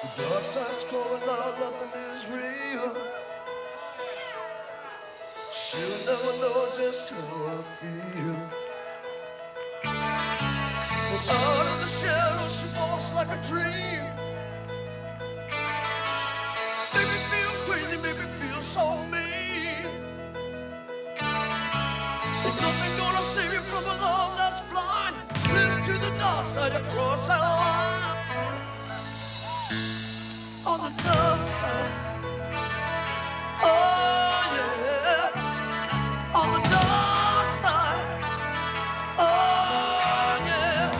The dark side's calling out, nothing is real. She'll never know just how I feel. From out of the shadows, she walks like a dream. Make me feel crazy, make me feel so mean. Ain't nothing gonna save you from a love that's blind. Slip to the dark side, across that line. On the dark side, oh yeah. On the dark side, oh yeah.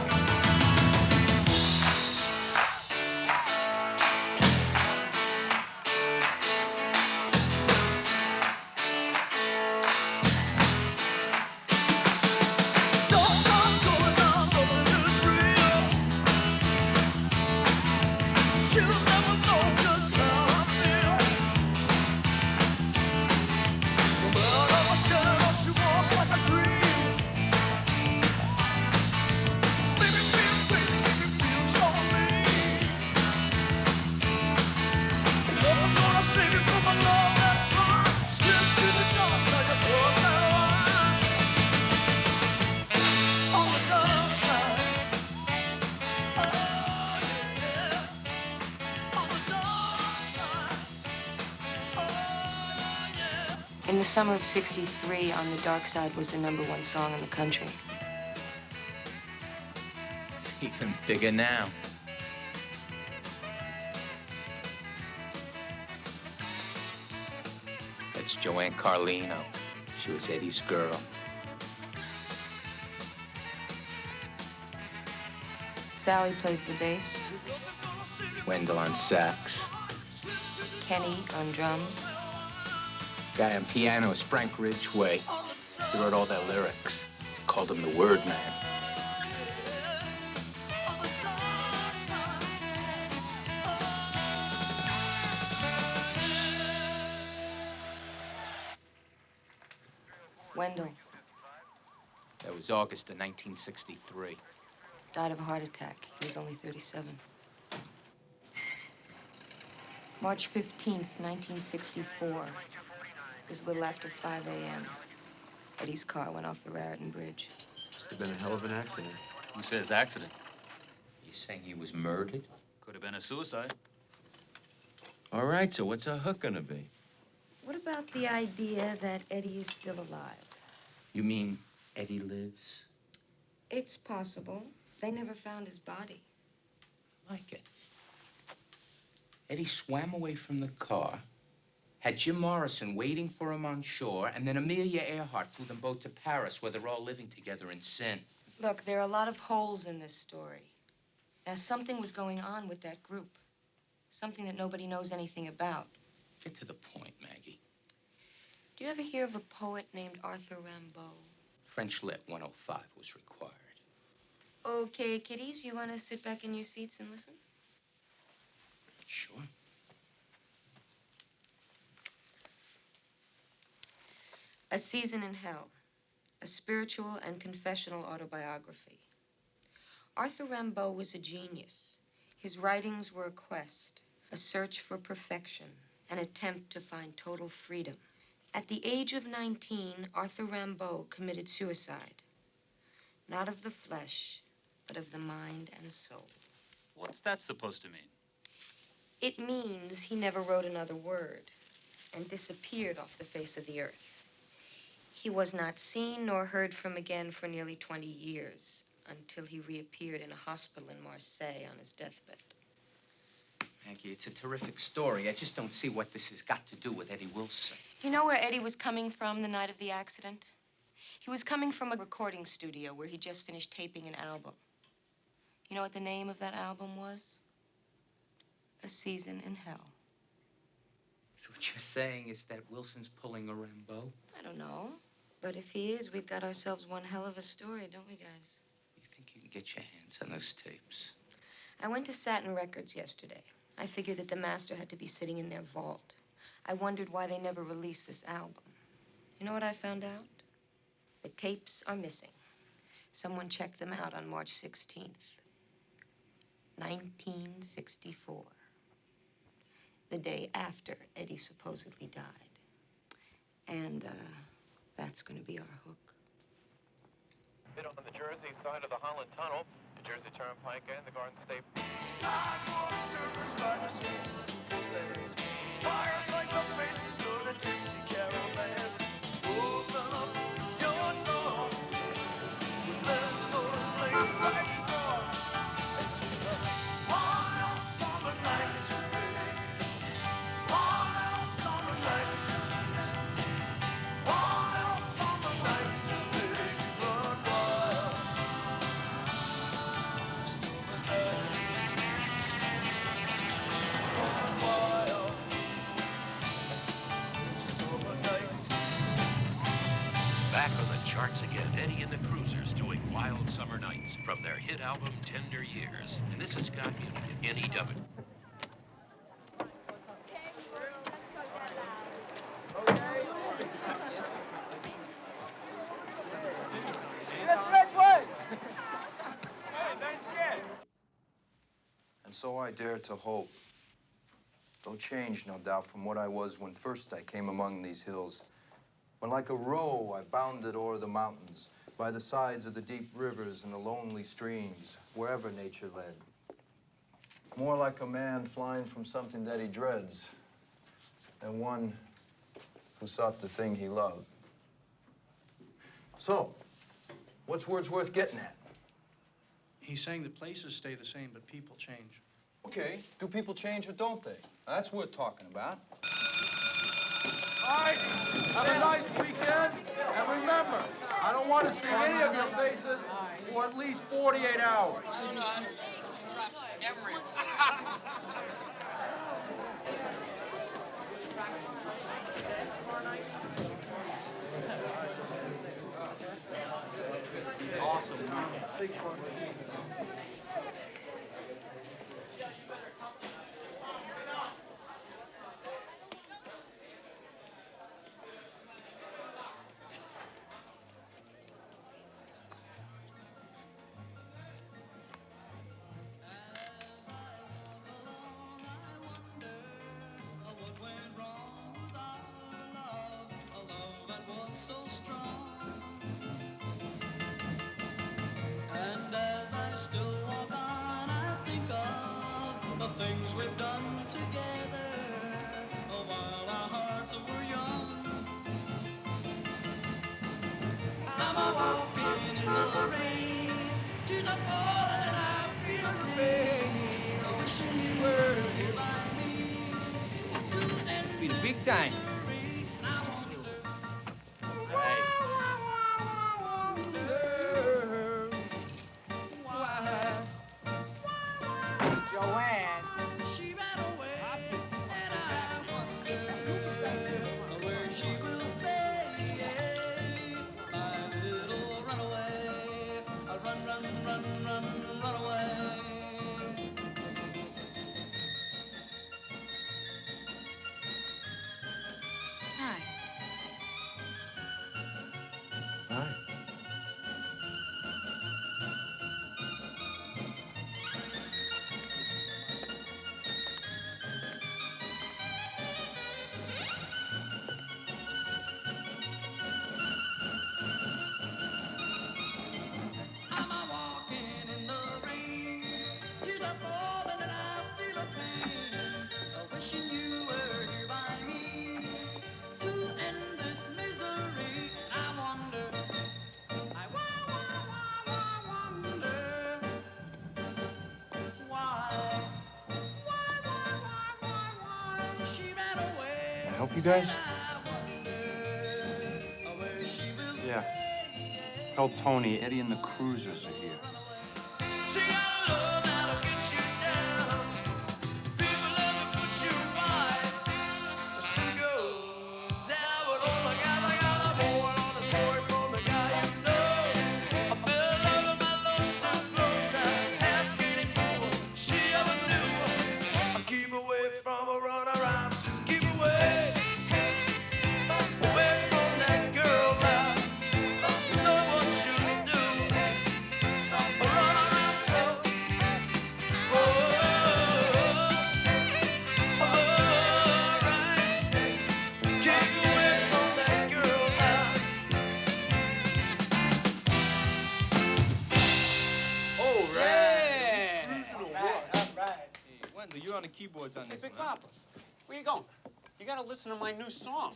Dark side's going on, nothing is real. She'll never know just how I feel. From out of the shadows, she walks like a dream. Make me feel crazy, make me feel so mean. Nothing gonna save you from a love that's blind. Slip to the dark side, across that line. On the dark side, oh yeah. On the dark side, oh yeah. In the summer of '63, On the Dark Side was the #1 song in the country. It's even bigger now. That's Joanne Carlino. She was Eddie's girl. Sally plays the bass, Wendell on sax. Kenny on drums, Guy on piano is Frank Ridgway. He wrote all their lyrics. Called him the Word Man. Wendell That was August of 1963. died of a heart attack. He was only 37. March 15th, 1964. It was a little after 5 a.m. Eddie's car went off the Raritan Bridge. Must have been a hell of an accident. Who says accident? You saying he was murdered? Could have been a suicide. All right, so what's our hook gonna be? What about the idea that Eddie is still alive? You mean Eddie lives? It's possible. They never found his body. Like it. Eddie swam away from the car, had Jim Morrison waiting for him on shore, and then Amelia Earhart flew them both to Paris, where they're all living together in sin. Look, there are a lot of holes in this story. Now, something was going on with that group. Something that nobody knows anything about. Get to the point, Maggie. Do you ever hear of a poet named Arthur Rimbaud? French Lit 105 was required. Okay, kiddies, you want to sit back in your seats and listen? Sure. A Season in Hell, a spiritual and confessional autobiography. Arthur Rimbaud was a genius. His writings were a quest, a search for perfection, an attempt to find total freedom. At the age of 19, Arthur Rimbaud committed suicide. Not of the flesh, but of the mind and soul. What's that supposed to mean? It means he never wrote another word and disappeared off the face of the earth. He was not seen nor heard from again for nearly 20 years until he reappeared in a hospital in Marseille on his deathbed. Maggie, it's a terrific story. I just don't see what this has got to do with Eddie Wilson. You know where Eddie was coming from the night of the accident? He was coming from a recording studio where he just finished taping an album. You know what the name of that album was? A Season in Hell. So what you're saying is that Wilson's pulling a Rimbaud? I don't know. But if he is, we've got ourselves one hell of a story, don't we, guys? You think you can get your hands on those tapes? I went to Satin Records yesterday. I figured that the master had to be sitting in their vault. I wondered why they never released this album. You know what I found out? The tapes are missing. Someone checked them out on March 16th, 1964. the day after Eddie supposedly died. And that's going to be our hook. On the Jersey side of the Holland Tunnel, the Jersey Turnpike and the Garden State. Sidewalk surfers by the streets of Superlands. Fires like the faces of the gypsy caravan. Open up your door. Let those late lights roll. Into the wild summer nights. Wild summer nights. Wild summer nights. Pigs run wild. Summer nights. Run wild. Summer nights. Back on the charts again, Eddie and the Cruisers doing Wild Summer Nights from their hit album Tender Years. And this is Scott Munich at NEW. And so I dare to hope, though changed, no doubt, from what I was when first I came among these hills, when like a roe I bounded o'er the mountains, by the sides of the deep rivers and the lonely streams, wherever nature led. More like a man flying from something that he dreads, than one who sought the thing he loved. So, what's Wordsworth getting at? He's saying that places stay the same, but people change. Okay, do people change or don't they? That's worth talking about. All right, have a nice weekend. And remember, I don't want to see any of your faces for at least 48 hours. Awesome. And as I still walk on, I think of the things we've done together while our hearts were young. I'm a walking in the rain, tears are falling, I feel the pain, wishing you were here by me to end Be the big time. She ran away, and I wonder where she will stay. My little runaway, run, run, run, run, run away. Hi. Hi. I'm a walking in the rain, tears are falling, and I feel a pain, wishing you were here by me to end this misery. I wonder, I wonder why she ran away. Can I help you guys? I wonder where she will Yeah. stay. Tell Tony, Eddie and the Cruisers are here. She got love that'll get you down. People love to put you wise. She goes out with all the guys. I got a boy on a story from the guy you know. I fell in love with my love still blows down. Ask any fool she ever knew. I keep away from a runaround. So keep away. Away from that girl now. You know what you do. Run around so Wendell, you're on the keyboards on Hey, this Big one. Papa, where you going? You gotta listen to my new song.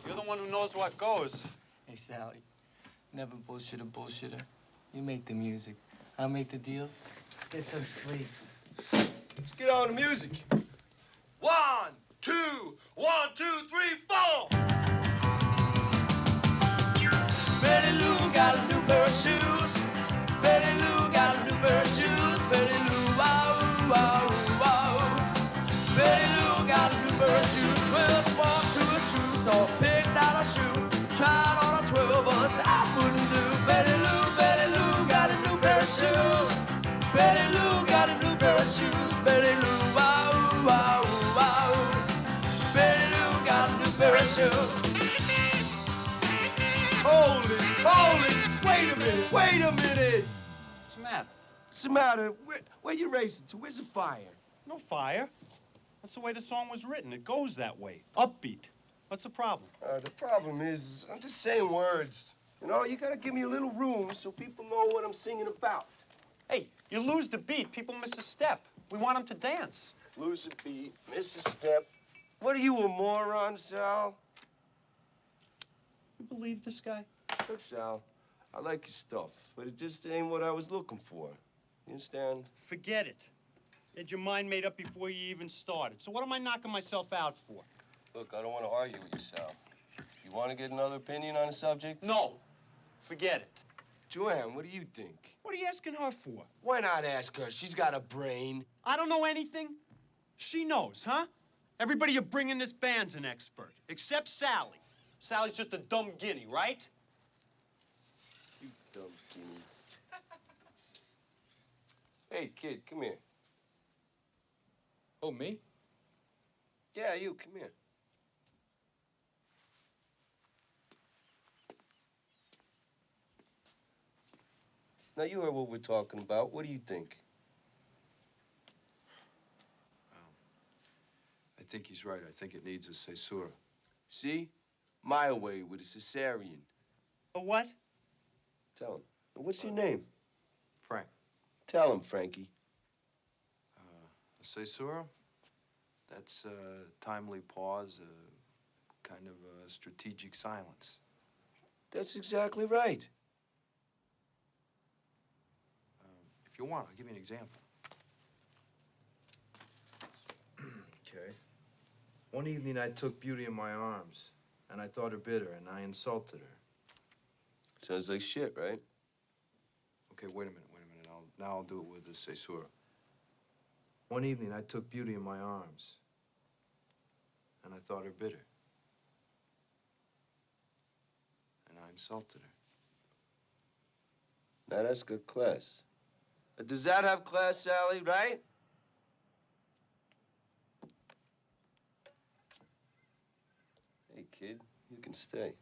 You're the one who knows what goes. Hey, Sally. Never bullshitter. You make the music. I'll make the deals. You're so sweet. Let's get on the music. 1, 2, 1, 2, 3, 4. Betty Lou got a new pair of shoes. Betty Lou got a new pair of shoes. Betty Lou, wow, wow, wow. Betty Lou got a new pair of shoes. Well, walked to a shoe store, picked out a shoe, tried on a 12, but that wouldn't do. Betty Lou got a new pair of shoes. Betty Lou got a new pair of shoes. Betty Lou, wow, wow, wow. Betty Lou got a new pair of shoes. Hold it. Wait a minute. What's the matter? What's the matter? Where you racing to? Where's the fire? No fire. That's the way the song was written. It goes that way. Upbeat. What's the problem? The problem is, I'm just saying words. You know, you gotta give me a little room so people know what I'm singing about. Hey, you lose the beat, people miss a step. We want them to dance. Lose a beat, miss a step. What are you, a moron, Sal? You believe this guy? Look, Sal, I like your stuff, but it just ain't what I was looking for. You understand? Forget it. You had your mind made up before you even started. So what am I knocking myself out for? Look, I don't want to argue with you, Sal. You want to get another opinion on the subject? No. Forget it. Joanne, what do you think? What are you asking her for? Why not ask her? She's got a brain. I don't know anything. She knows, huh? Everybody you bring in this band's an expert, except Sally. Sally's just a dumb guinea, right? You dumb guinea. Hey, kid, come here. Oh, me? Yeah, you, come here. Now, you heard what we're talking about. What do you think? I think he's right. I think it needs a caesura. See? My way with a cesarean. A what? Tell him. What's your name? Frank. Tell him, Frankie. A caesura? That's a timely pause, a kind of a strategic silence. That's exactly right. If you want, I'll give you an example. Okay. One evening I took Beauty in my arms, and I thought her bitter, and I insulted her. Sounds like shit, right? Okay, wait a minute. Now I'll do it with the caesura. One evening I took Beauty in my arms, and I thought her bitter. And I insulted her. Now, that's good class. Does that have class, Sally, right? Hey, kid, you can stay.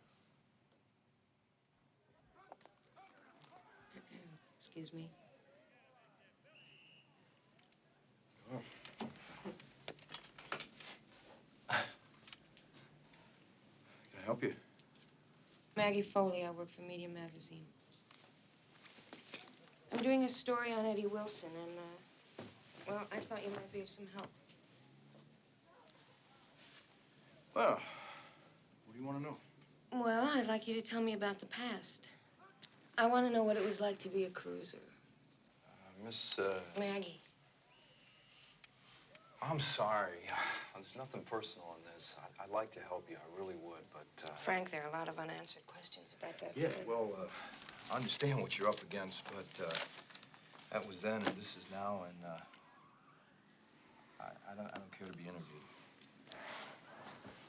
Excuse me. Can I help you? Maggie Foley, I work for Media Magazine. I'm doing a story on Eddie Wilson, and, well, I thought you might be of some help. Well, what do you want to know? Well, I'd like you to tell me about the past. I want to know what it was like to be a cruiser. Miss, Maggie. I'm sorry. There's nothing personal in this. I'd like to help you. I really would, but, Frank, there are a lot of unanswered questions about that. Yeah, tape. well, I understand what you're up against, but, that was then and this is now, and, I don't care to be interviewed.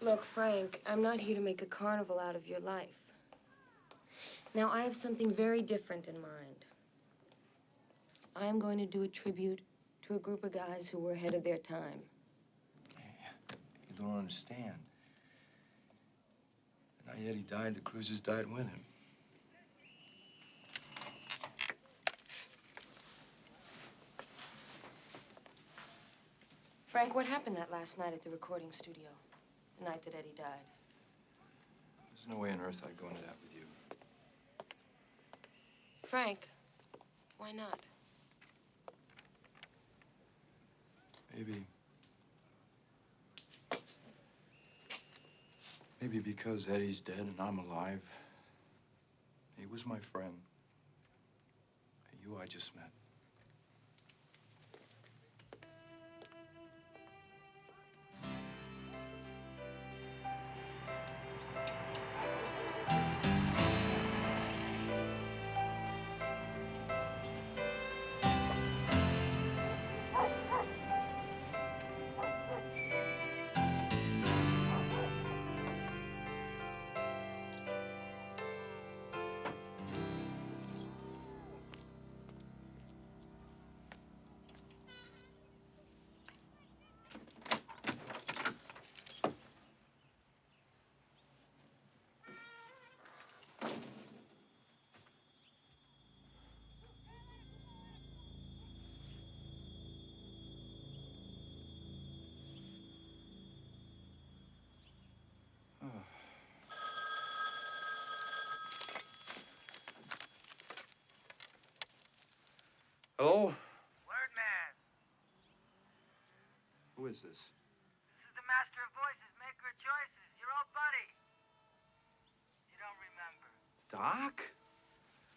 Look, Frank, I'm not here to make a carnival out of your life. Now, I have something very different in mind. I am going to do a tribute to a group of guys who were ahead of their time. You don't understand. The night Eddie died, the cruisers died with him. Frank, what happened that last night at the recording studio? The night that Eddie died? There's no way on earth I'd go into that with you. Frank, why not? Maybe Maybe because Eddie's dead and I'm alive. He was my friend. You I just met. Hello? Word man, Who is this? this is the master of voices, maker of choices, your old buddy. You don't remember. Doc?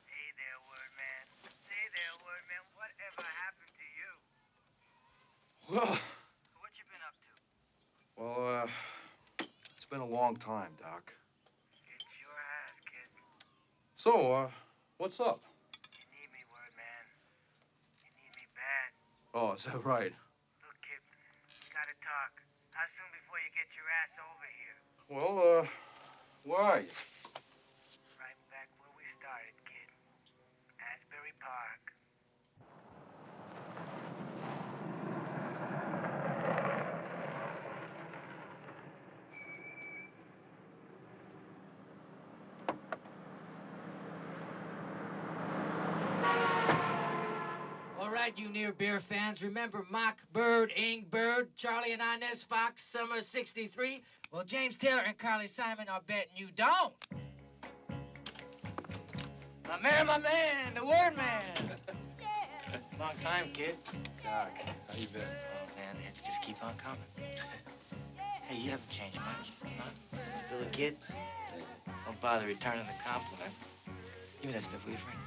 Hey there, word man. Hey there, word man. Whatever happened to you? Well, What you been up to? well, it's been a long time, Doc. It sure has, kid. So, what's up? You need me, word man. You need me bad. Oh, is that right? Look, kid, we gotta talk. How soon before you get your ass over here? Well, where are you? Right back where we started, kid. Asbury Park. All right, you near beer fans, remember Mock, Bird, Ing, Bird, Charlie and Inez, Fox, Summer 63? Well, James Taylor and Carly Simon are betting you don't. My man, the word man. Long time, kid. Doc, how you been? Oh, man, the hits just keep on coming. Hey, you haven't changed much, huh? Still a kid? Don't bother returning the compliment. Give me that stuff, will you, Frank?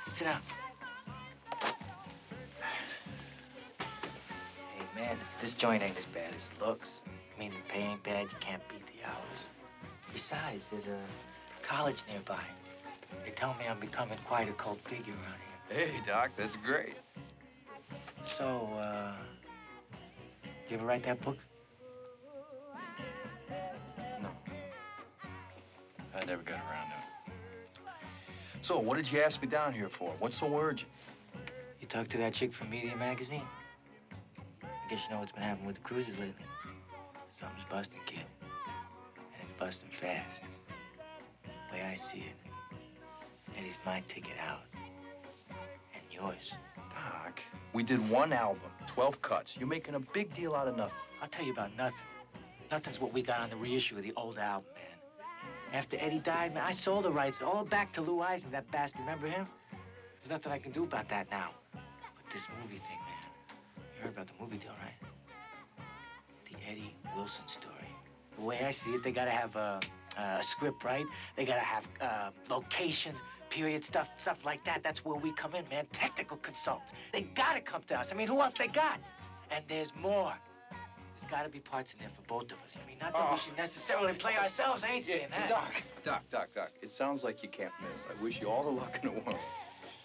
Sit down. Hey, man, this joint ain't as bad as it looks. I mean, the pay ain't bad. You can't beat the hours. Besides, there's a college nearby. They tell me I'm becoming quite a cult figure around here. Hey, Doc, that's great. So, you ever write that book? No. I never got around to it. So, what did you ask me down here for? What's so urgent? You talked to that chick from Media Magazine? I guess you know what's been happening with the cruises lately. Something's busting, kid. And it's busting fast. The way I see it, Eddie's my ticket out. And yours. Doc, we did one album, 12 cuts. You're making a big deal out of nothing. I'll tell you about nothing. Nothing's what we got on the reissue of the old album, man. After Eddie died, man, I sold the rights all back to Lou Eisen, that bastard. Remember him? There's nothing I can do about that now. But this movie thing, man. You heard about the movie deal, right? The Eddie Wilson story. The way I see it, they gotta have a script, right? They gotta have locations, period, stuff like that. That's where we come in, man. Technical consultants. They gotta come to us. I mean, who else they got? And there's more. There's gotta be parts in there for both of us. I mean, not that we should necessarily play ourselves. I ain't saying that. Doc, it sounds like you can't miss. I wish you all the luck in the world.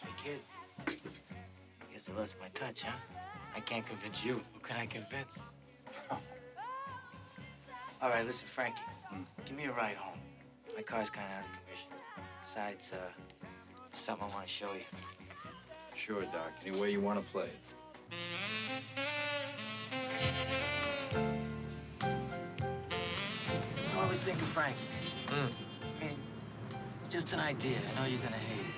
Hey, kid. Guess I lost my touch, huh? I can't convince you. Who can I convince? All right, listen, Frankie. Give me a ride home. My car's kind of out of commission. Besides, there's something I want to show you. Sure, Doc. Any way you want to play it. I was thinking, Frankie. I mean, it's just an idea. I know you're gonna hate it.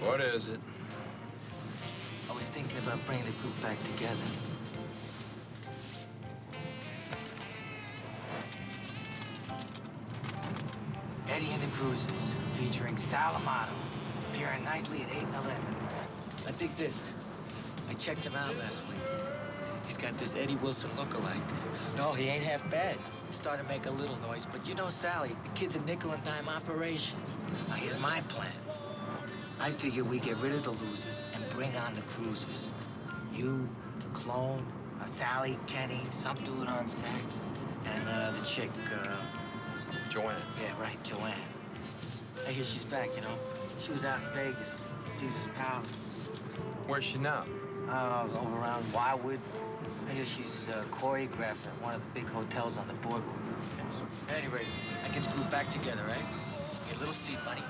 What is it? I was thinking about bringing the group back together. Eddie and the Cruisers, featuring Sal Amato, appearing nightly at 8 and 11. I dig this. I checked him out last week. He's got this Eddie Wilson look-alike. No, he ain't half bad. Started to make a little noise, but you know Sally, the kid's a nickel-and-dime operation. Now, here's my plan. I figure we get rid of the losers and bring on the cruisers. You, Clone, Sally, Kenny, some dude on sax, and the chick, Joanne. Yeah, right, Joanne. I hear she's back, you know. She was out in Vegas, Caesar's Palace. Where's she now? Over around Wildwood. I hear she's choreographing at one of the big hotels on the boardwalk. At any rate, I get the group back together, right? Get a little seed money,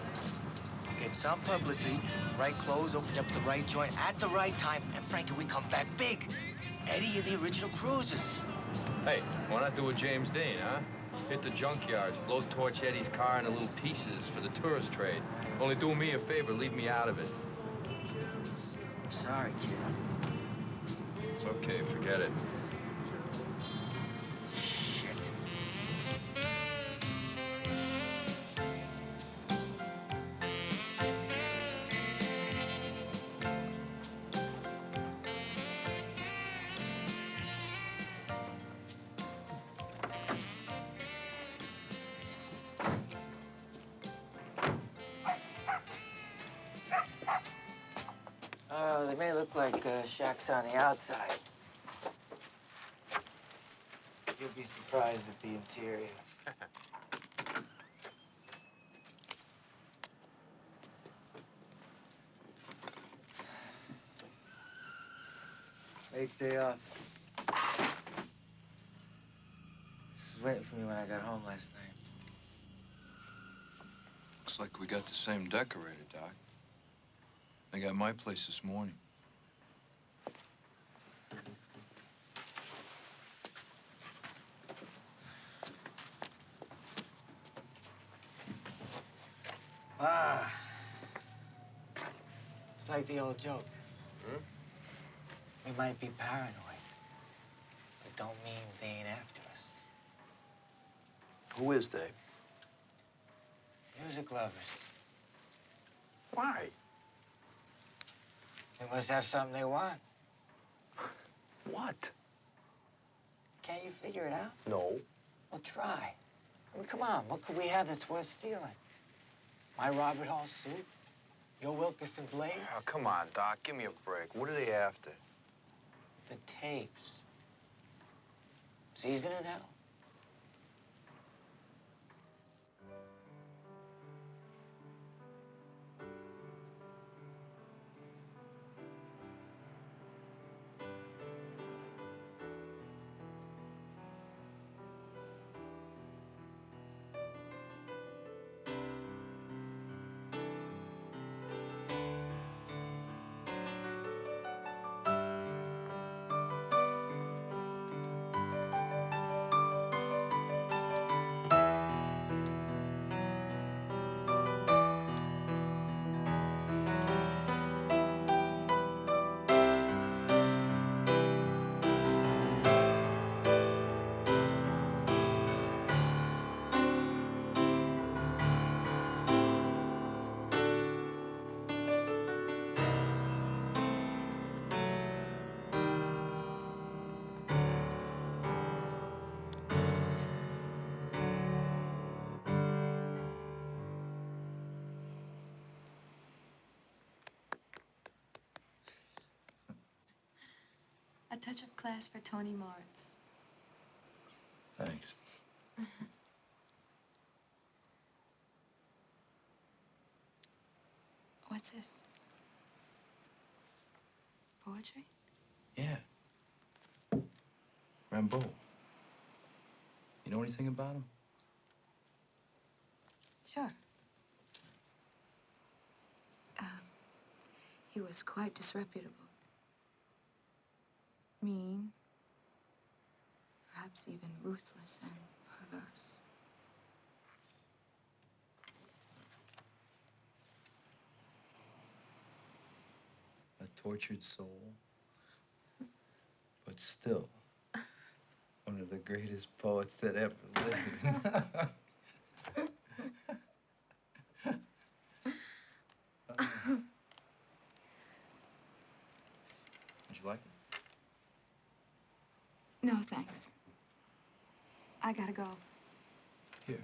get some publicity, right clothes, open up the right joint at the right time, and Frankie, we come back big. Eddie and the original cruisers. Hey, why not do a James Dean, huh? Hit the junkyards, blowtorch Eddie's car into little pieces for the tourist trade. Only do me a favor, leave me out of it. Sorry, kid. It's okay, forget it. They may look like shacks on the outside. You'll be surprised at the interior. Mate's day off. This was waiting for me when I got home last night. Looks like we got the same decorator, Doc. I got my place this morning. Ah. It's like the old joke. We might be paranoid, but don't mean they ain't after us. Who is they? Music lovers. Why? They must have something they want. What? Can't you figure it out? No. Well, try. I mean, come on, what could we have that's worth stealing? My Robert Hall suit? Your Wilkerson blades? Oh, come on, Doc, give me a break. What are they after? The tapes. Season in hell. A touch of class for Tony Moritz. Thanks. What's this? Poetry? Yeah. Rimbaud. You know anything about him? Sure. He was quite disreputable. Mean. Perhaps even ruthless and perverse. A tortured soul. But still, one of the greatest poets that ever lived. you like it? No, thanks. I gotta go. Here.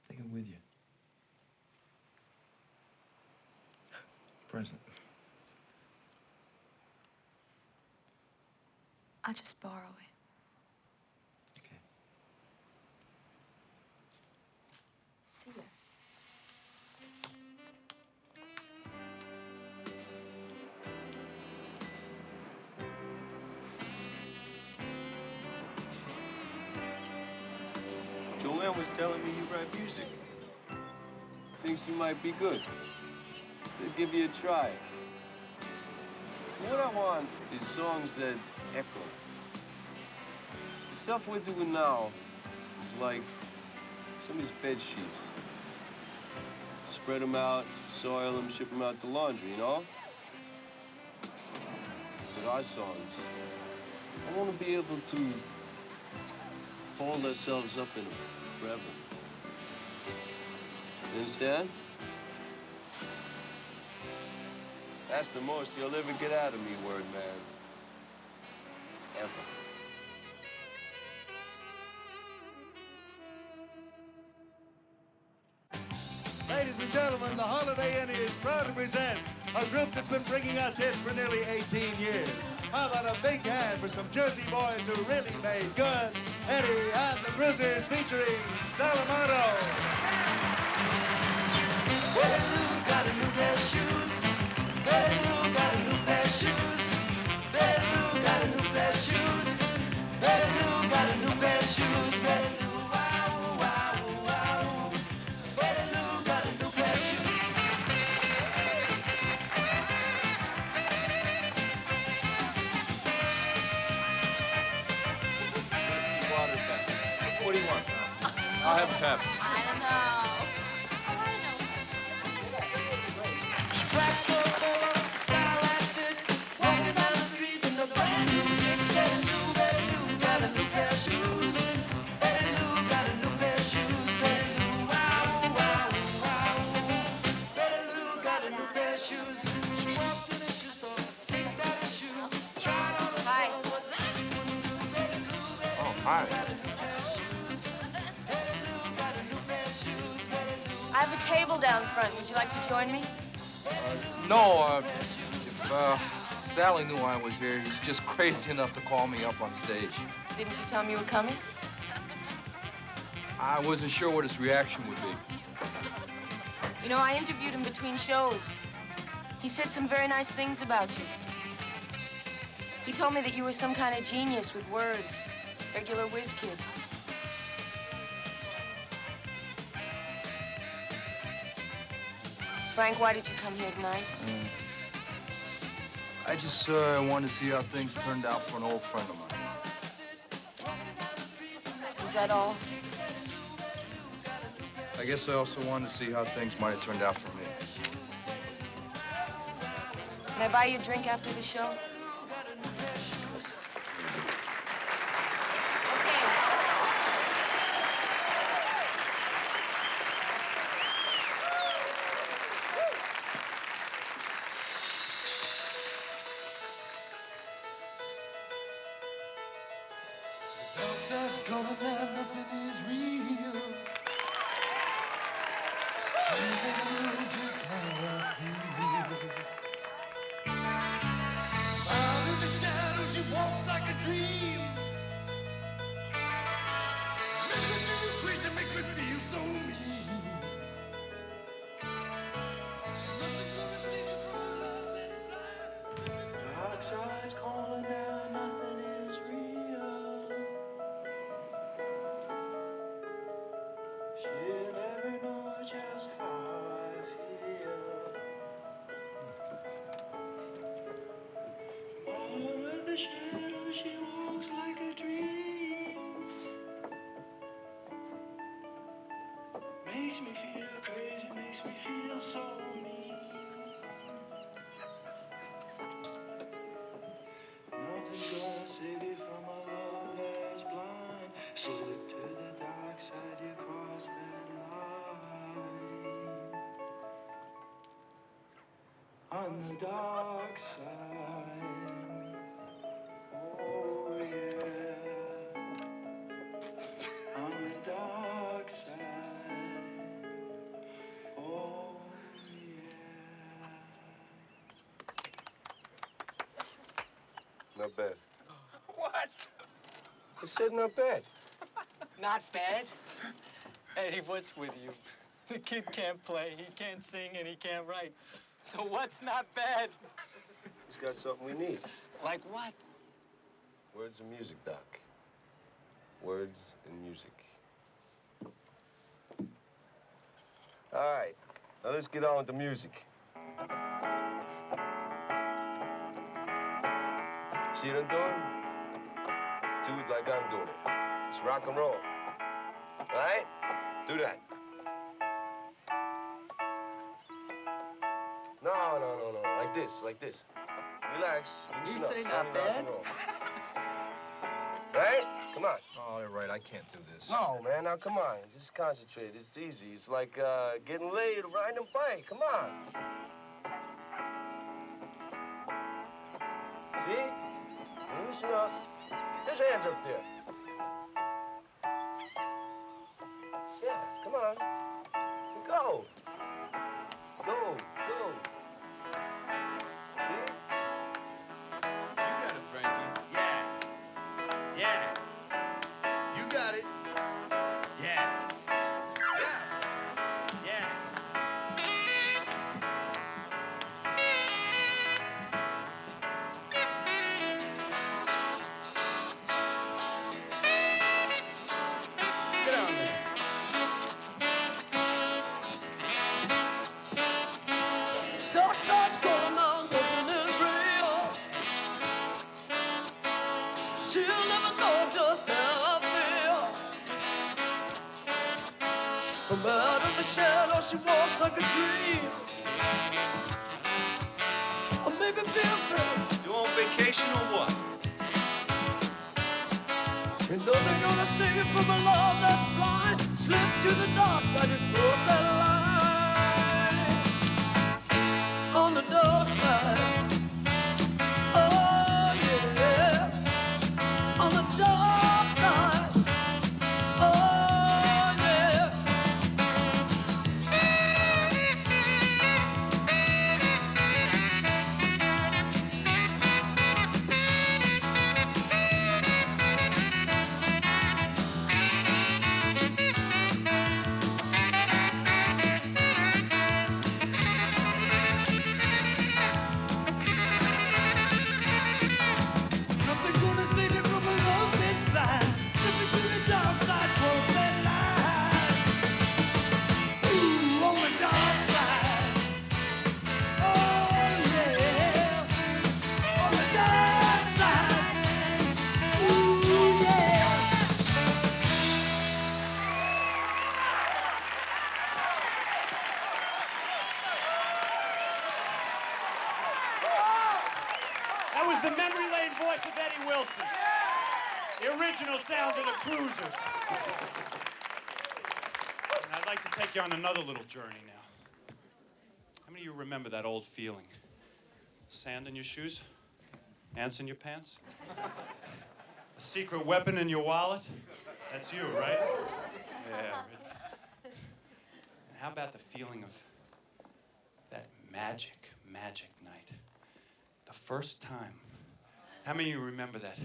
Take it with you. Present. I'll just borrow it. Okay. See ya. Joanne was telling me you write music. Thinks you might be good. They'll give you a try. What I want is songs that echo. The stuff we're doing now is like somebody's bed sheets. Spread them out, soil them, ship them out to laundry, you know? But our songs, I want to be able to fold ourselves up in them forever. You understand? That's the most you'll ever get out of me, word man. Ever. Ladies and gentlemen, the Holiday Inn is proud to present a group that's been bringing us hits for nearly 18 years. How about a big hand for some Jersey boys who really made good? Eddie and the Bruisers featuring Salamano. Well, Lou got a new pair of shoes. Well, Lou got a new pair of shoes. Well, Lou got a new pair of shoes. Well, Lou got a new pair of shoes. Well, Lou, wow, wow, wow. Well, Lou got a new pair of shoes. Whiskey water back. What do you want? I'll have pep. I don't know. Black polo, style outfit, walking down the street in a brand new kicks. Betty Lou got a new pair of shoes. Betty Lou got a new pair of shoes. Betty Lou, wow, wow, wow. Betty Lou got a new pair of shoes. She walked in the shoe store, picked out a shoe, tried on the floor, but that wouldn't do. Betty Lou, Oh, hi. got a new pair of shoes. Betty Lou got a new pair of shoes. Betty Lou. I have a table down front. Would you like to join me? No, if Sally knew I was here, he's just crazy enough to call me up on stage. Didn't you tell me you were coming? I wasn't sure what his reaction would be. You know, I interviewed him between shows. He said some very nice things about you. He told me that you were some kind of genius with words, regular whiz kid. Frank, why did you come here tonight? I just wanted to see how things turned out for an old friend of mine. Is that all? I guess I also wanted to see how things might have turned out for me. Can I buy you a drink after the show? Dark side's gone now, nothing is real. She'll never know just how I feel. Out in the shadows, she walks like a dream. Makes me feel crazy, makes me feel so mean. Nothing's gonna save you from a love that's blind. Dark side's calling now, nothing is real. She'll never know just how I feel. Out of the shadows, she walks like a dream. Makes me feel crazy, makes me feel so mean. Nothing's gonna save you from a love that's blind. Slip to the dark side, you cross that line. on the dark side. Oh yeah, on the dark side. Oh yeah. Not bad. What? I said not bad. Not bad? Eddie, what's with you? The kid can't play, he can't sing, and he can't write. So what's not bad? He's got something we need. Like what? Words and music, Doc. Words and music. All right, now let's get on with the music. See what I'm doing? Do it like I'm doing it. It's rock and roll. All right? Do that. No. Like this, like this. Relax. You loosen up. say It's not only rock bad? and roll. Right? Come on. All right, I can't do this. No, man, now come on. Just concentrate. It's easy. It's like getting laid or riding a bike. Come on. See? Loosen up. There's hands up there. Yeah, come on. Go. Go. See? You got it, Frankie. Yeah. You got it. Yeah. Get on there. Dark side's calling out, nothing is real. She'll never know just how I feel. From out of the shadow, she walks like a dream. Or maybe feel better. You on vacation or what? You know they're gonna save you from a love that's blind. Slip to the dark side and cross that line. On the dark side. Oh yeah. On the dark side. Oh yeah. Nothing gonna save you from a love that's blind. Slip into the dark side, cross that line. Ooh, on the dark side. Oh yeah. On the dark side. Ooh yeah. That was the memory lane voice of Eddie Wilson. The original sound of the Cruisers. And I'd like to take you on another little journey now. How many of you remember that old feeling? Sand in your shoes? Ants in your pants? A secret weapon in your wallet? That's you, right? Yeah. And how about the feeling of that magic night? The first time. How many of you remember that?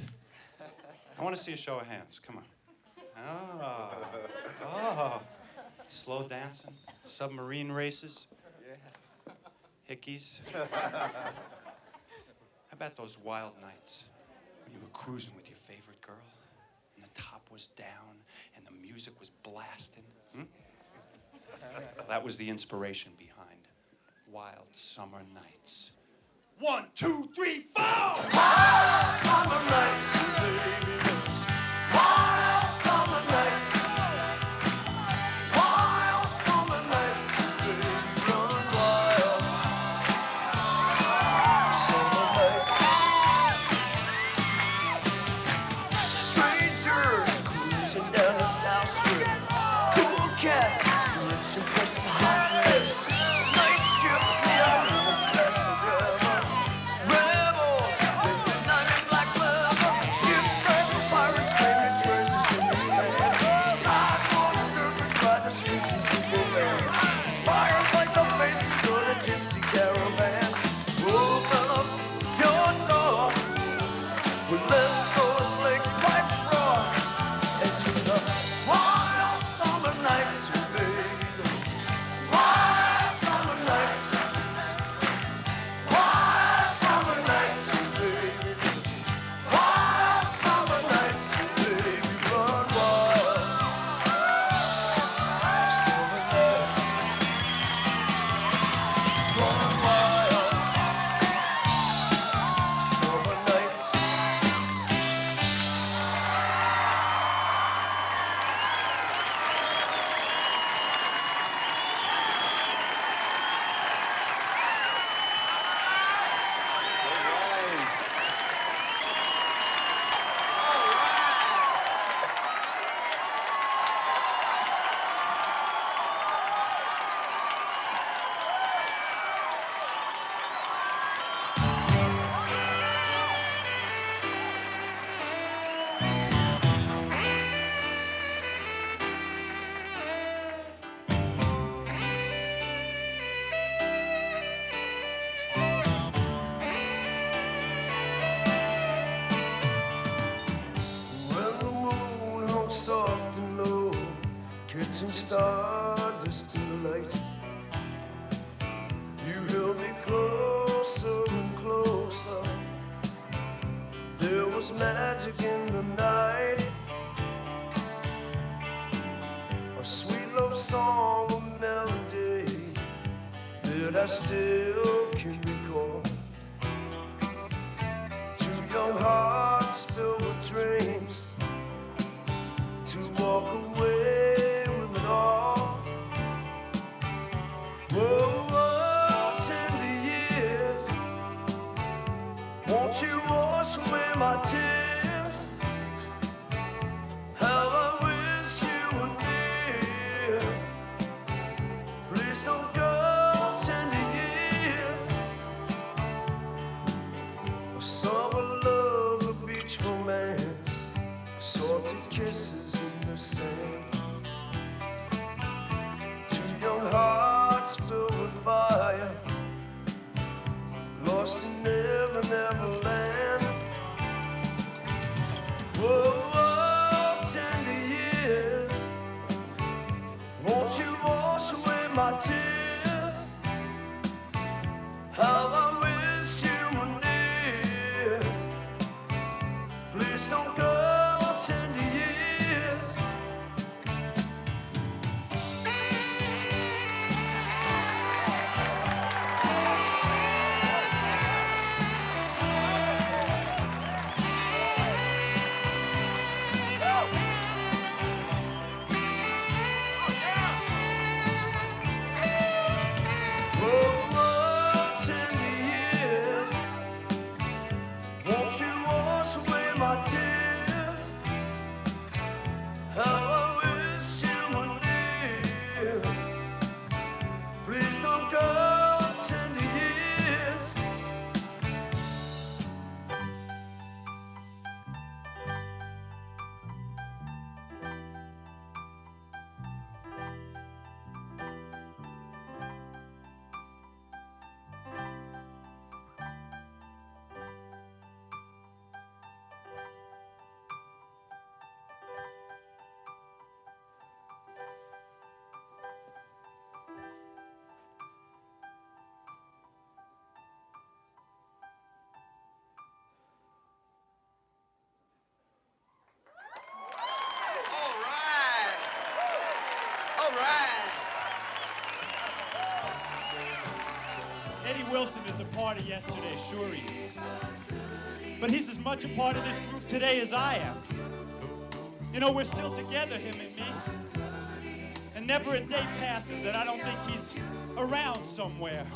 I want to see a show of hands. Come on. Oh. Slow dancing, submarine races, hickeys. How about those wild nights when you were cruising with your favorite girl and the top was down and the music was blasting? That was the inspiration behind Wild Summer Nights. 1, 2, 3, 4! Wild summer nights, baby. Wild summer nights. Wild summer nights, baby. Run wild. Summer nights. Strangers cruising down the South Strip. Cool cats, lips and pressing hot lips. Night shift, the island was fast for good. magic in the night. A sweet love song, a melody that I still can recall. Two young hearts filled with dreams to walk away with it all. Whoa, whoa, tender years, won't you wash away my tears? How I wish you were near. Please don't go, tender years. A summer love, a beach romance, salted kisses in the sand. Two young hearts filled with fire, lost in never, never land. Whoa, whoa, tender years, won't you wash away my tears? How I wish you were near. Please don't go, tender years. Whoa, whoa, tender years, won't you wash away my tears? How I wish you were near. Please don't go, tender years. All right. Eddie Wilson is a part of yesterday, sure he is. But he's as much a part of this group today as I am. You know, we're still together, him and me. And never a day passes that I don't think he's around somewhere.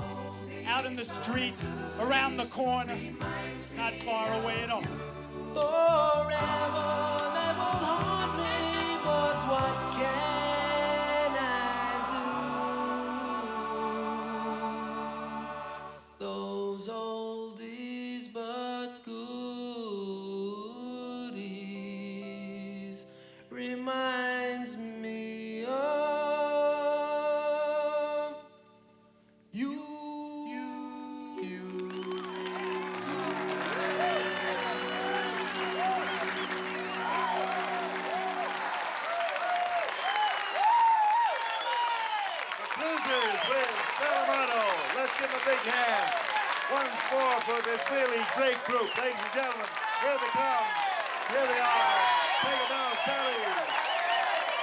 Out in the street, around the corner, not far away at all. Forever they will haunt me, but what can I do? Those oldies but goodies reminds me of you. Cruisers with Salamano. Let's give them a big hand once more for this really great group. Ladies and gentlemen, here they come. Here they are. Take it down, Sally.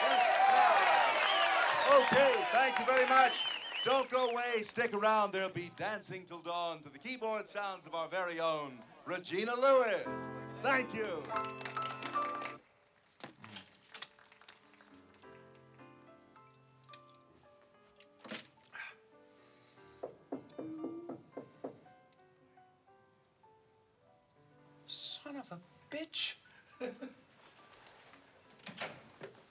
Yes, now. Okay, thank you very much. Don't go away. Stick around. There'll be dancing till dawn to the keyboard sounds of our very own Regina Lewis. Thank you. Son of a bitch.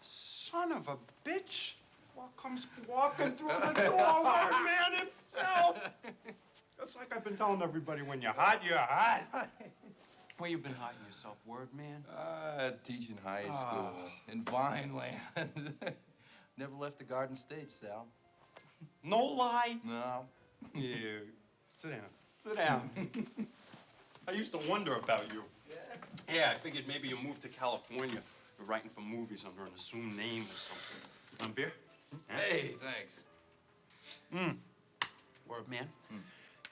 Son of a bitch. What comes walking through the door, Word Man himself? It's like I've been telling everybody, when you're hot, you're hot. Where you been hiding yourself, Word Man? Teaching high school in Vineland. Never left the Garden State, Sal. No lie. No. Yeah. Sit down. Sit down. I used to wonder about you. Yeah, I figured maybe you moved to California. You're writing for movies under an assumed name or something. Want a beer? Hey, thanks. Word Man,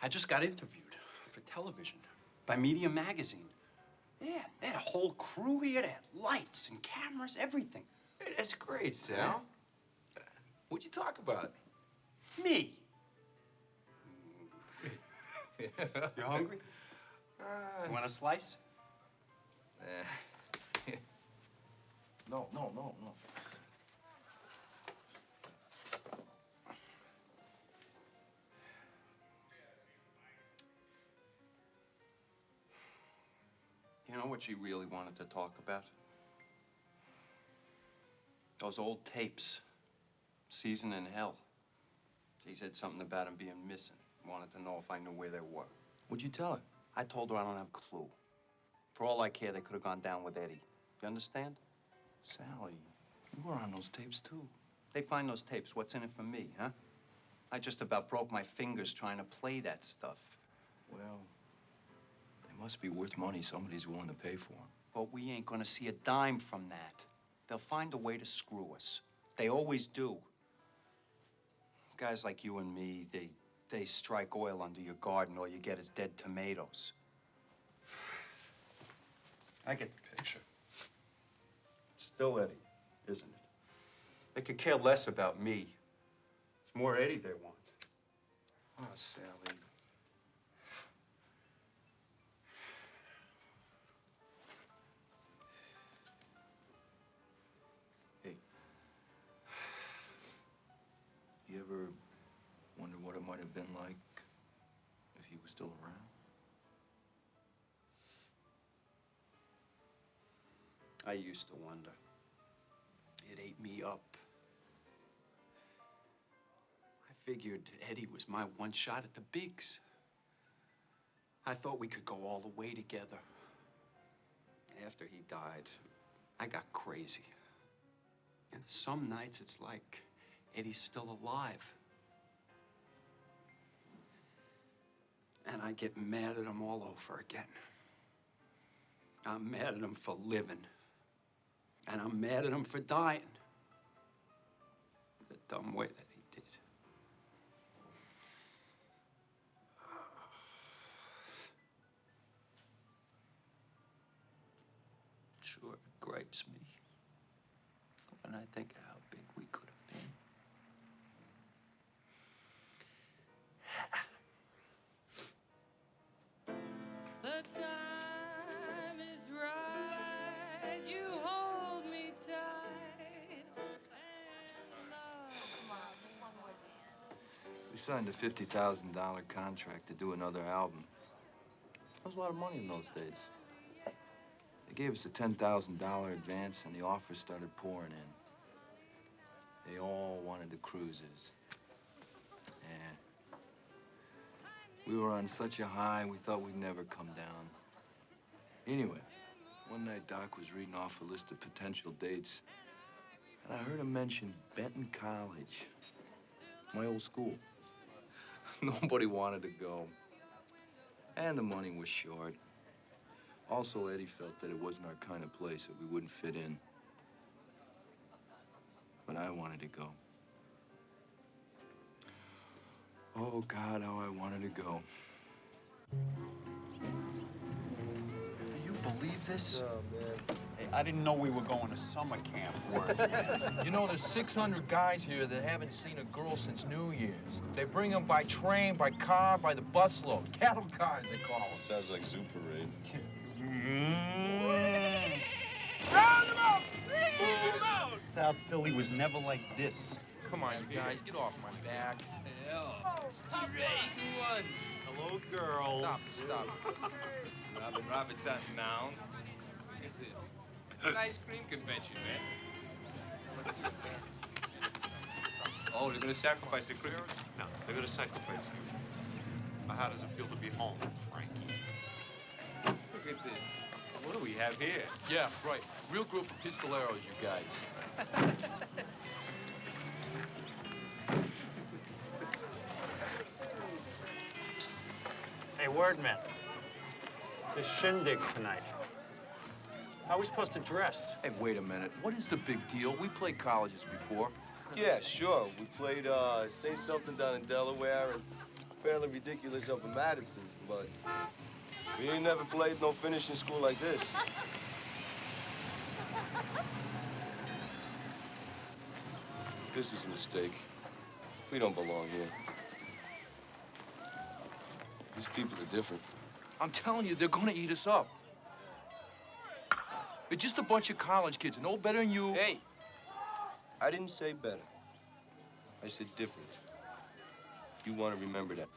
I just got interviewed for television by Media Magazine. Yeah, they had a whole crew here. They had lights and cameras, everything. Hey, that's great, Sal. What'd you talk about? Me. You hungry? You want a slice? No. You know what she really wanted to talk about? Those old tapes. Season in Hell. She said something about him being missing. Wanted to know if I knew where they were. What'd you tell her? I told her I don't have a clue. For all I care, they could have gone down with Eddie. You understand? Sally, you were on those tapes, too. They find those tapes. What's in it for me, huh? I just about broke my fingers trying to play that stuff. Well, they must be worth money somebody's willing to pay for them. But we ain't gonna see a dime from that. They'll find a way to screw us. They always do. Guys like you and me, they strike oil under your garden, all you get is dead tomatoes. I get the picture. It's still Eddie, isn't it? They could care less about me. It's more Eddie they want. Oh, Sally. Hey. You ever wonder what it might have been like if he was still around? I used to wonder. It ate me up. I figured Eddie was my one shot at the bigs. I thought we could go all the way together. After he died, I got crazy. And some nights it's like Eddie's still alive. And I get mad at him all over again. I'm mad at him for living. And I'm mad at him for dying. The dumb way that he did. Sure, it gripes me when I think of how big we could have been. The time is right. You hold me tight. And love. Come on, just one more dance. We signed a $50,000 contract to do another album. That was a lot of money in those days. They gave us a $10,000 advance, and the offers started pouring in. They all wanted the cruisers. Yeah. We were on such a high, we thought we'd never come down. Anyway, one night Doc was reading off a list of potential dates, and I heard him mention Benton College, my old school. Nobody wanted to go, and the money was short. Also, Eddie felt that it wasn't our kind of place, that we wouldn't fit in. But I wanted to go. Oh, God, how I wanted to go. Do you believe this? Oh, man. Hey, I didn't know we were going to summer camp. Word, man. You know, there's 600 guys here that haven't seen a girl since New Year's. They bring them by train, by car, by the busload. Cattle cars, they call them. Sounds like Zoo Parade. Round them out! Round them out! South Philly was never like this. Come on, you guys, get off my back. Hello, girls. Stop. Robin Roberts out now. Look at this. It's an ice cream convention, man. Oh, they're gonna sacrifice the cricket? No, they're gonna sacrifice you. Now, how does it feel to be home, Frankie? Look at this. What do we have here? Yeah, right. Real group of pistoleros, you guys. Hey, Wordman. This shindig tonight. How are we supposed to dress? Hey, wait a minute. What is the big deal? We played colleges before. Yeah, sure. We played Say Something down in Delaware and Fairly Ridiculous up in Madison, but We ain't never played no finishing school like this. This is a mistake. We don't belong here. These people are different. I'm telling you, they're gonna eat us up. They're just a bunch of college kids, no better than you. Hey, I didn't say better. I said different. You want to remember that.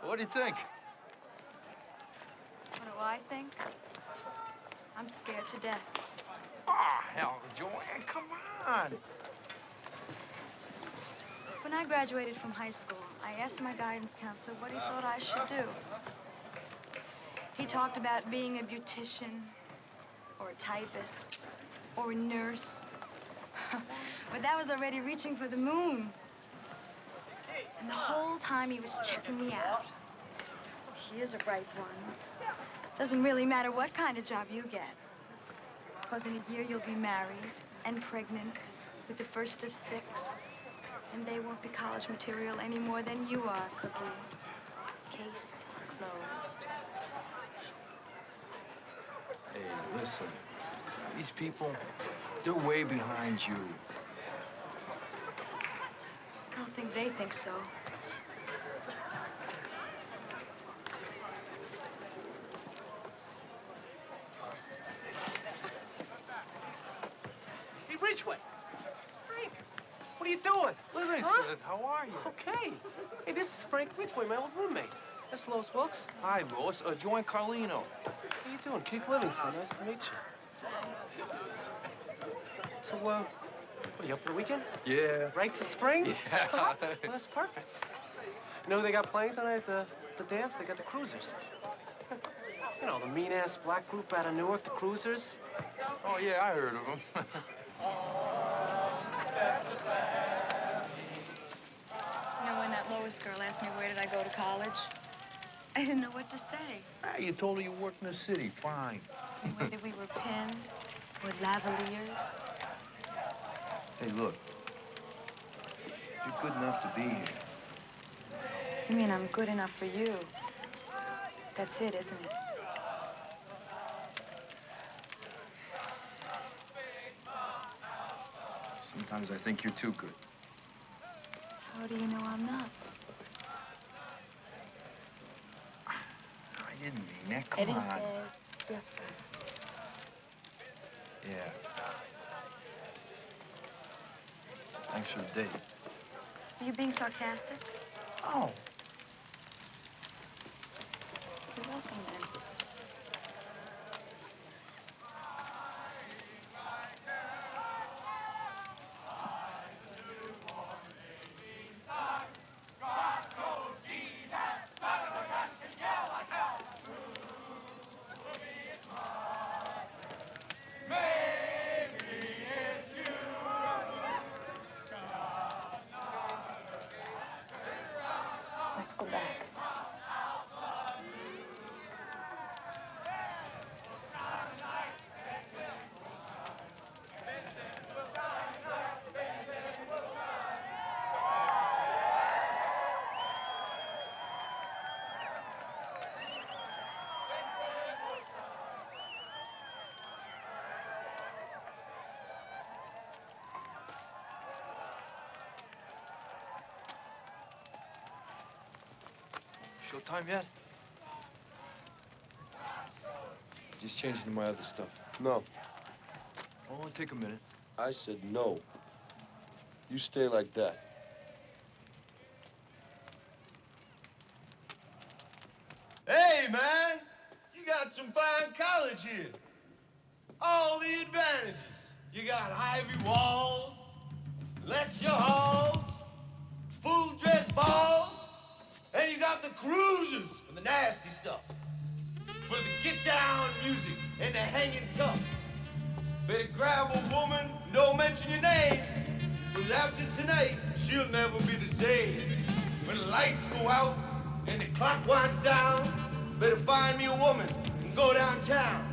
What do you think? What do I think? I'm scared to death. Ah, hell, Joanne, come on. When I graduated from high school, I asked my guidance counselor what he thought I should do. He talked about being a beautician, or a typist, or a nurse. But that was already reaching for the moon. And the whole time he was checking me out. Here's a bright one. Doesn't really matter what kind of job you get. Because in a year you'll be married and pregnant with the first of 6. And they won't be college material any more than you are, Cookie. Case closed. Hey, listen. These people, they're way behind you. I don't think they think so. Hey, Ridgeway. Frank, what are you doing? Listen, Huh? how are you? Okay. Hey, this is Frank Ridgeway, my old roommate. That's Lois Wilkes. Hi, Lois. Joanne Carlino. How you doing? Keith Livingston. Nice to meet you. So, what are you up for the weekend? Yeah. Rites of spring? Yeah. Well, that's perfect. You know who they got playing tonight at the dance? They got the Cruisers. You know, the mean-ass black group out of Newark, the Cruisers. Oh, yeah, I heard of them. You know, when that Lois girl asked me where did I go to college, I didn't know what to say. You told her you worked in the city. Fine. Whether we were penned or lavaliered. Hey, look. You're good enough to be here. You mean I'm good enough for you? That's it, isn't it? Sometimes I think you're too good. How do you know I'm not? I didn't mean that. Come Eddie on. said different. Yeah. Thanks for the date. Are you being sarcastic? Oh. You're welcome, then. Let's go back. Showtime yet? Just changing to my other stuff. No. Oh, take a minute. I said no. You stay like that. Hey, man, you got some fine college here. All the advantages. You got ivy walls, lecture halls, full dress balls, and you got the cruisers and the nasty stuff. For the get-down music and the hanging tough. Better grab a woman, don't mention your name, because after tonight, she'll never be the same. When the lights go out and the clock winds down, better find me a woman and go downtown.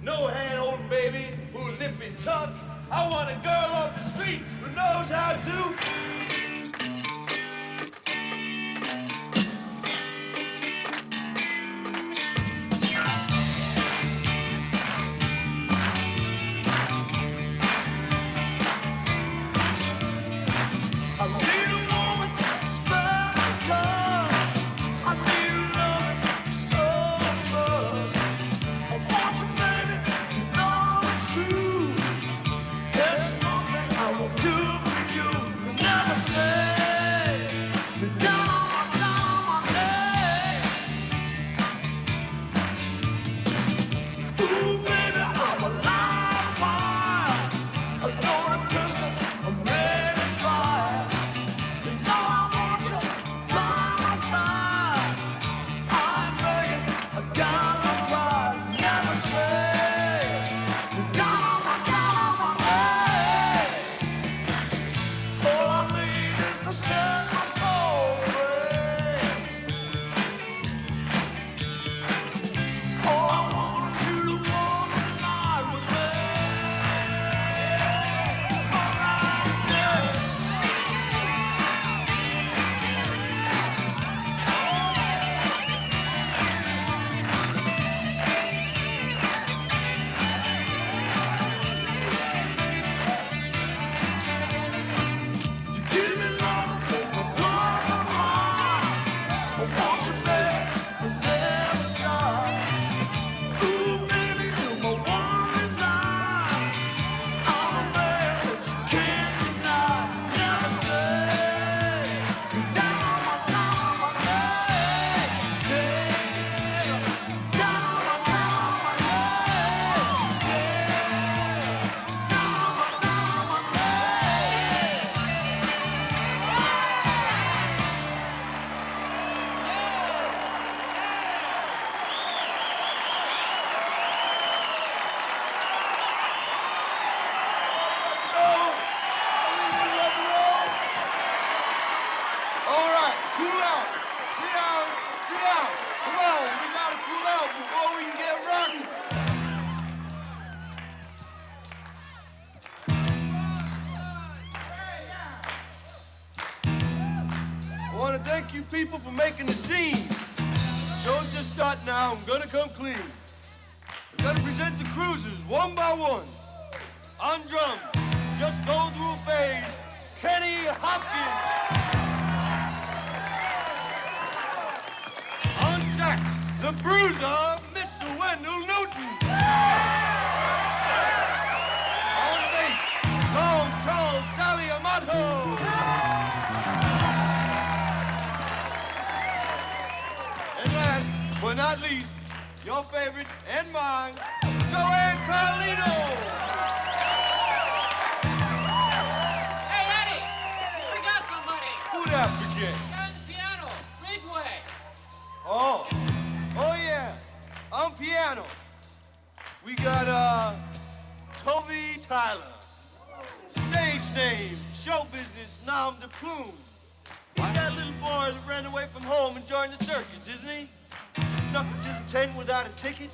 No hand-holding, baby, who'll nip and tuck. I want a girl off the streets who knows how to. it out. Come on, we gotta cool out before we can get rocking. I want to thank you people for making the scene. Show's just starting now. I'm gonna come clean. I'm gonna present the cruisers one by one. On drum, just go through a phase, Kenny Hopkins. On sax, the bruiser, Mr. Wendell Newton. On bass, long, tall Sally Amato. And last but not least, your favorite and mine, Joanne Carlino. Hey, Eddie! We got somebody! Who that forget? Guy on the piano, Ridgeway. Oh yeah, on piano. We got, Toby Tyler. Stage name, show business, nom de plume. He's that little boy that ran away from home and joined the circus, isn't he? He snuck into the tent without a ticket,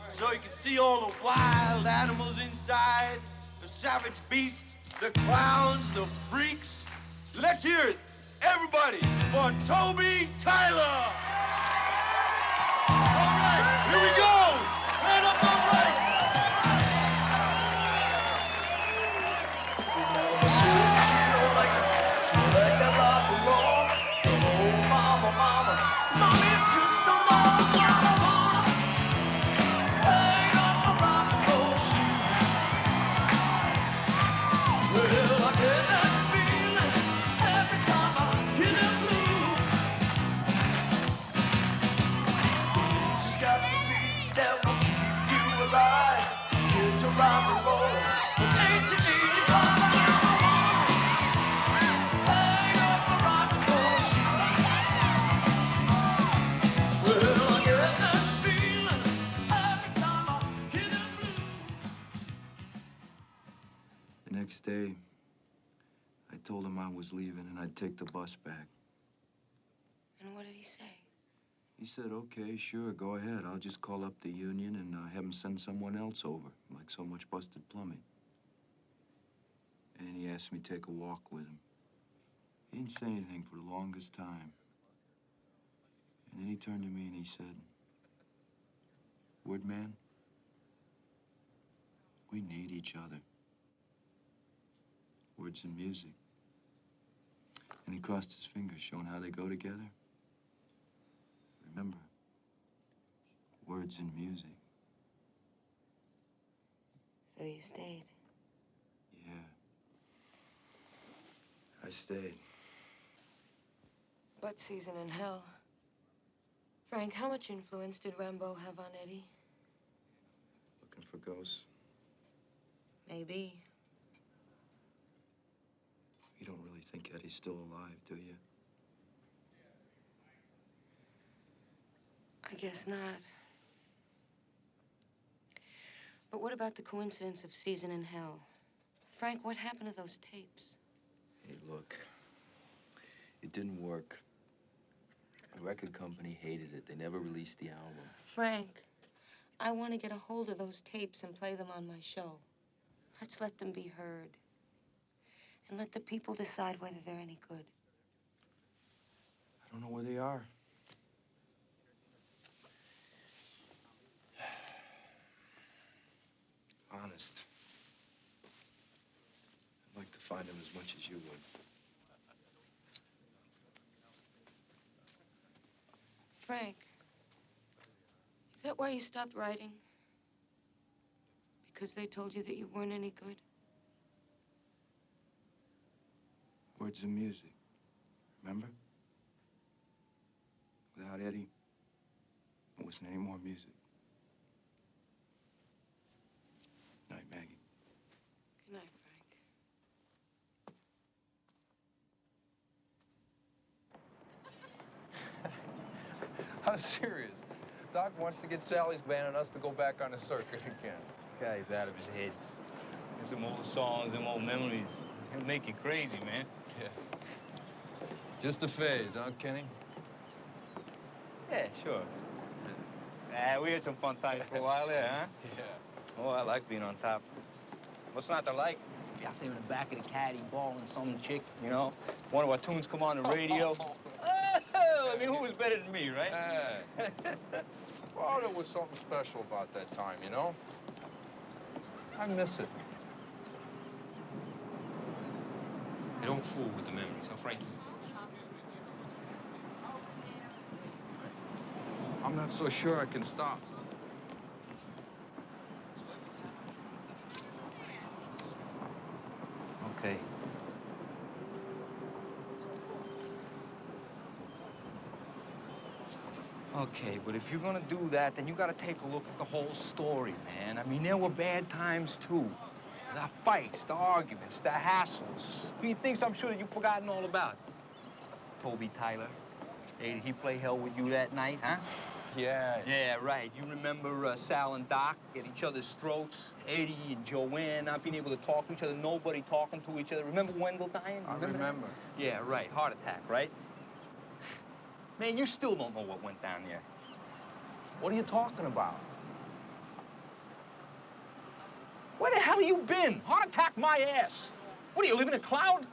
so he could see all the wild animals inside, the savage beasts, the clowns, the freaks. Let's hear it, everybody, for Toby Tyler! All right, here we go! Turn up the lights! The next day, I told him I was leaving and I'd take the bus back. And what did he say? He said, okay, sure, go ahead. I'll just call up the union and have them send someone else over, like so much busted plumbing. And he asked me to take a walk with him. He didn't say anything for the longest time. And then he turned to me and he said, Woodman, we need each other. Words and music. And he crossed his fingers, showing how they go together. Remember, words and music. So you stayed. Yeah. I stayed. Butt season in hell. Frank, how much influence did Rambo have on Eddie? Looking for ghosts. Maybe. You don't really think Eddie's still alive, do you? I guess not. But what about the coincidence of Season in Hell? Frank, what happened to those tapes? Hey, look. It didn't work. The record company hated it. They never released the album. Frank, I want to get a hold of those tapes and play them on my show. Let's let them be heard. And let the people decide whether they're any good. I don't know where they are. Honest. I'd like to find them as much as you would. Frank, is that why you stopped writing? Because they told you that you weren't any good? Words and music. Remember? Without Eddie, there wasn't any more music. Night, Maggie. Good night, Frank. I'm serious. Doc wants to get Sally's band and us to go back on the circuit again. Guy's out of his head. And some old songs, them old memories. It'll make you crazy, man. Yeah. Just a phase, huh, Kenny? Yeah, sure. We had some fun times for a while there, huh? Yeah. Oh, I like being on top. What's not to like? Be out there in the back of the caddy balling some chick, you know? One of our tunes come on the radio. Oh, I mean, who was better than me, right? Well, there was something special about that time, you know? I miss it. Hey, don't fool with the memories, huh, Frankie? I'm not so sure I can stop. Okay. Okay, but if you're gonna do that, then you gotta take a look at the whole story, man. I mean, there were bad times, too. The fights, the arguments, the hassles. Who you thinks I'm sure that you've forgotten all about? Toby Tyler. Hey, did he play hell with you that night, huh? Yeah. Yeah, right. You remember Sal and Doc at each other's throats? Eddie and Joanne not being able to talk to each other, nobody talking to each other. Remember Wendell dying? I remember. Yeah, right. Heart attack, right? Man, you still don't know what went down there. What are you talking about? Where the hell have you been? Heart attack my ass. What, are you living in a cloud?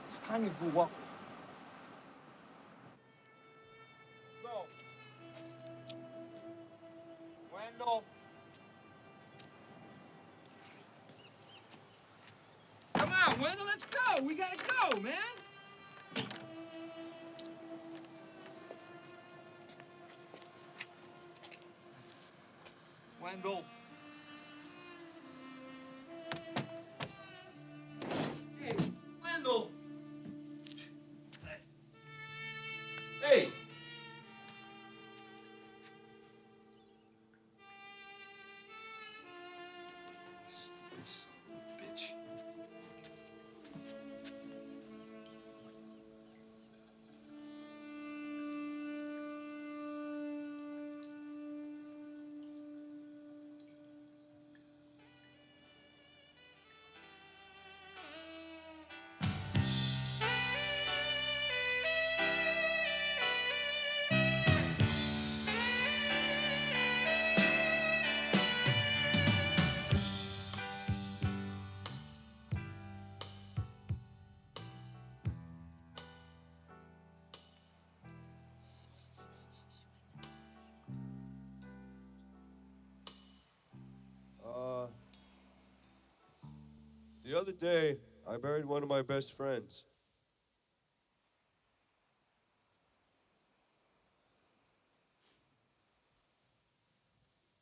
It's time you grew up. Go. Wendell. Come on, Wendell, let's go. We gotta go, man. Wendell. Hey, Wendell. Hey. Stupid son of a bitch. The other day, I buried one of my best friends.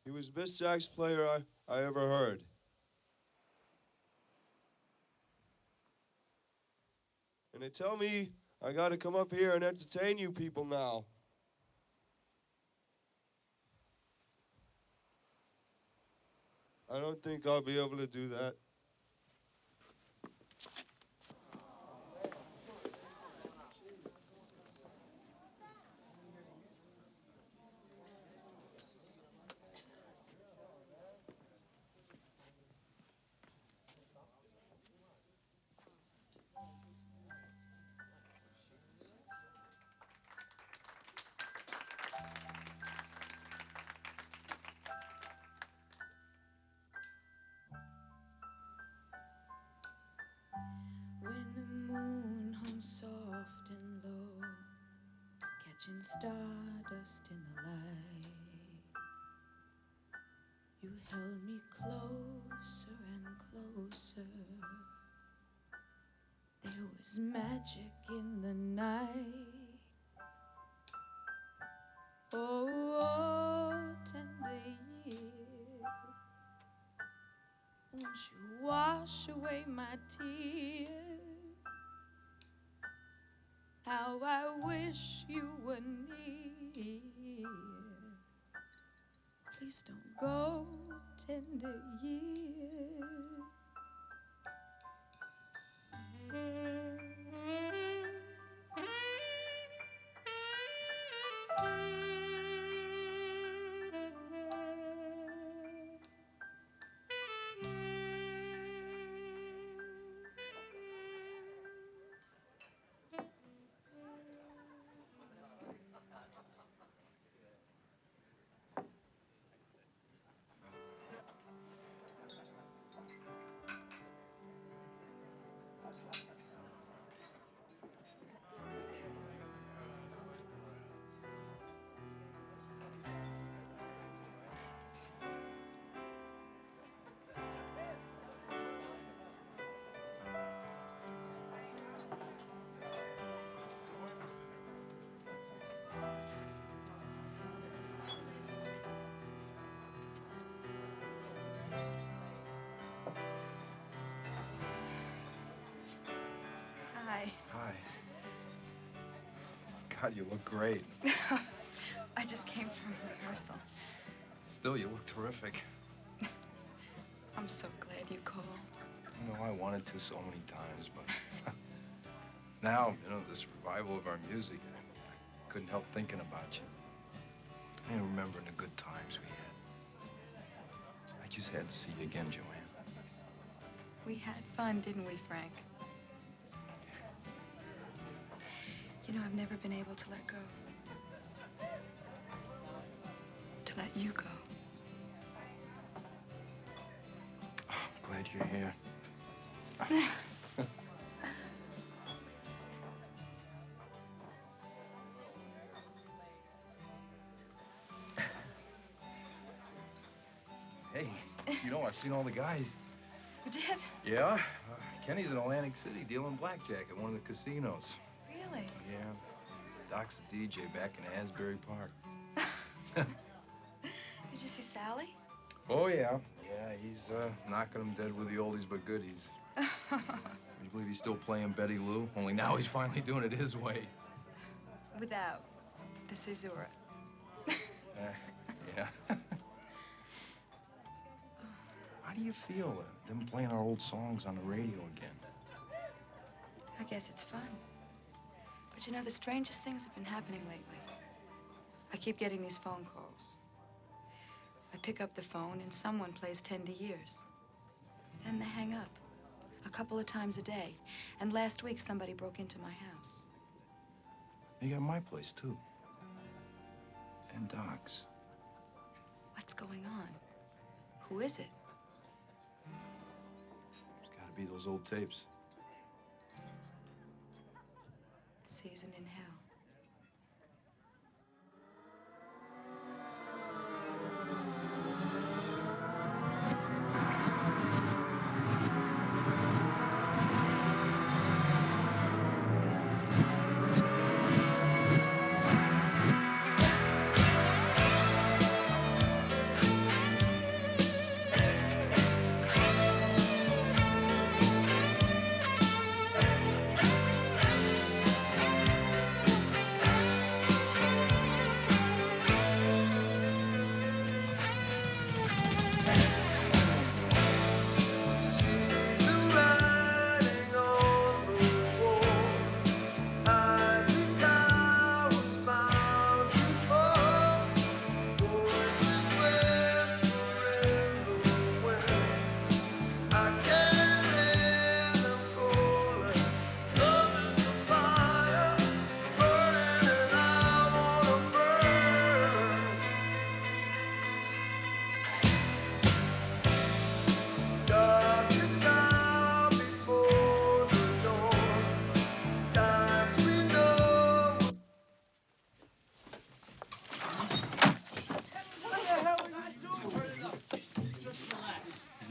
He was the best sax player I ever heard. And they tell me I gotta come up here and entertain you people now. I don't think I'll be able to do that. When the moon hung soft and low, catching stardust in the light, you held me closer and closer. There was magic in the night. Oh, tender year, won't you wash away my tears? How I wish you were near. Please don't go, tender year. Hi. Hi. God, you look great. I just came from rehearsal. Still, you look terrific. I'm so glad you called. You know, I wanted to so many times, but now, you know, this revival of our music, I couldn't help thinking about you. And remembering the good times we had. I just had to see you again, Joanne. We had fun, didn't we, Frank? You know, I've never been able to let go. To let you go. Oh, I'm glad you're here. Hey, you know, I've seen all the guys. You did? Yeah? Kenny's in Atlantic City dealing blackjack at one of the casinos. Really? Yeah. Doc's a DJ back in Asbury Park. Did you see Sally? Oh, yeah. Yeah, he's knocking them dead with the oldies but goodies. Would you believe he's still playing Betty Lou? Only now he's finally doing it his way. Without the caesura. Yeah. How do you feel, them playing our old songs on the radio again? I guess it's fun. But you know, the strangest things have been happening lately. I keep getting these phone calls. I pick up the phone and someone plays 10 to years. Then they hang up. A couple of times a day. And last week, somebody broke into my house. You got my place, too. And Doc's. What's going on? Who is it? It's gotta be those old tapes. Season in hell.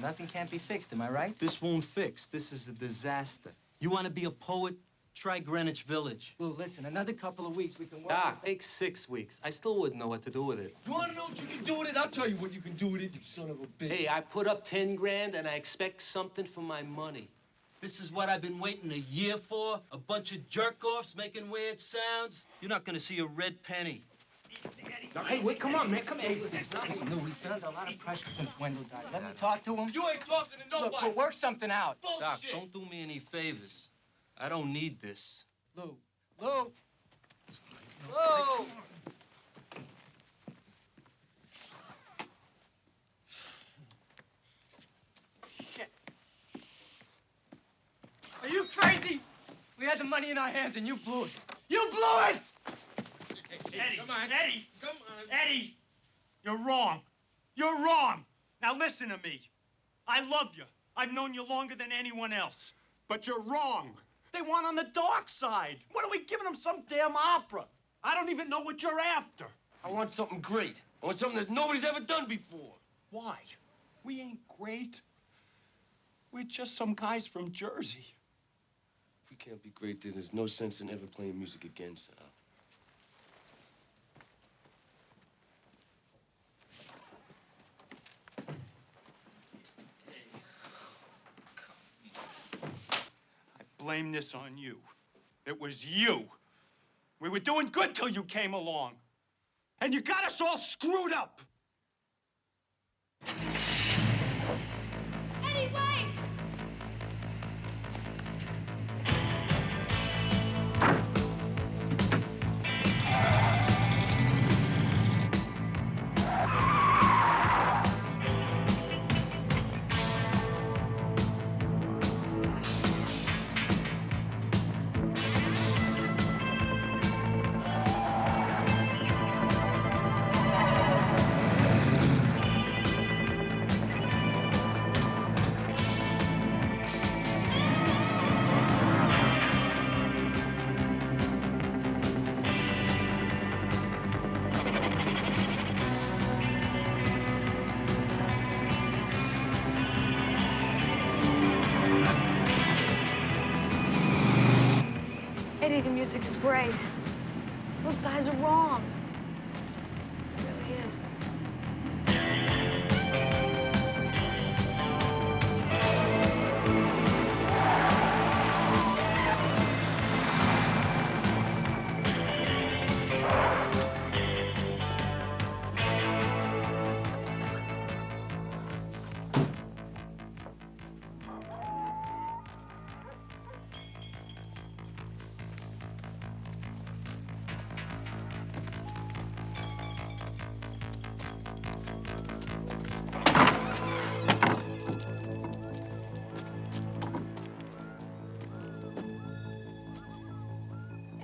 Nothing can't be fixed, am I right? This won't fix. This is a disaster. You want to be a poet? Try Greenwich Village. Lou, listen, another couple of weeks, we can work Doc, take 6 weeks. I still wouldn't know what to do with it. You want to know what you can do with it? I'll tell you what you can do with it, you son of a bitch. Hey, I put up 10 grand and I expect something for my money. This is what I've been waiting a year for? A bunch of jerk-offs making weird sounds? You're not gonna see a red penny. No, hey, wait, come on, man, come here. Hey, listen, Lou, we've been under a lot of pressure since Wendell died. Let me talk to him. You ain't talking to nobody. Look, we'll work something out. Bullshit. Doc, don't do me any favors. I don't need this. Lou, Lou! Shit. Are you crazy? We had the money in our hands and you blew it. You blew it! Eddie, come on. Eddie! Come on. Eddie! You're wrong. You're wrong. Now listen to me. I love you. I've known you longer than anyone else. But you're wrong. They want on the dark side. What are we giving them, some damn opera? I don't even know what you're after. I want something great. I want something that nobody's ever done before. Why? We ain't great. We're just some guys from Jersey. If we can't be great, then there's no sense in ever playing music again, Sal. Blame this on you. It was you. We were doing good till you came along. And you got us all screwed up. Eddie, wait! Eddie, the music is great. Those guys are wrong. It really is.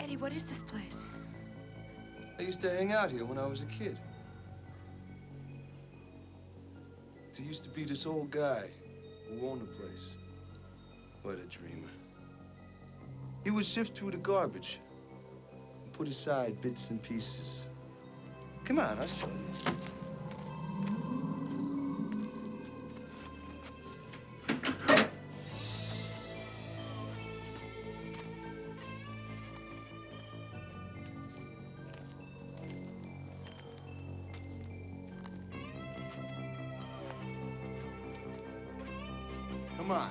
Eddie, what is this place? I used to hang out here when I was a kid. There used to be this old guy who owned the place. What a dreamer. He would sift through the garbage and put aside bits and pieces. Come on, I'll show you. Come on.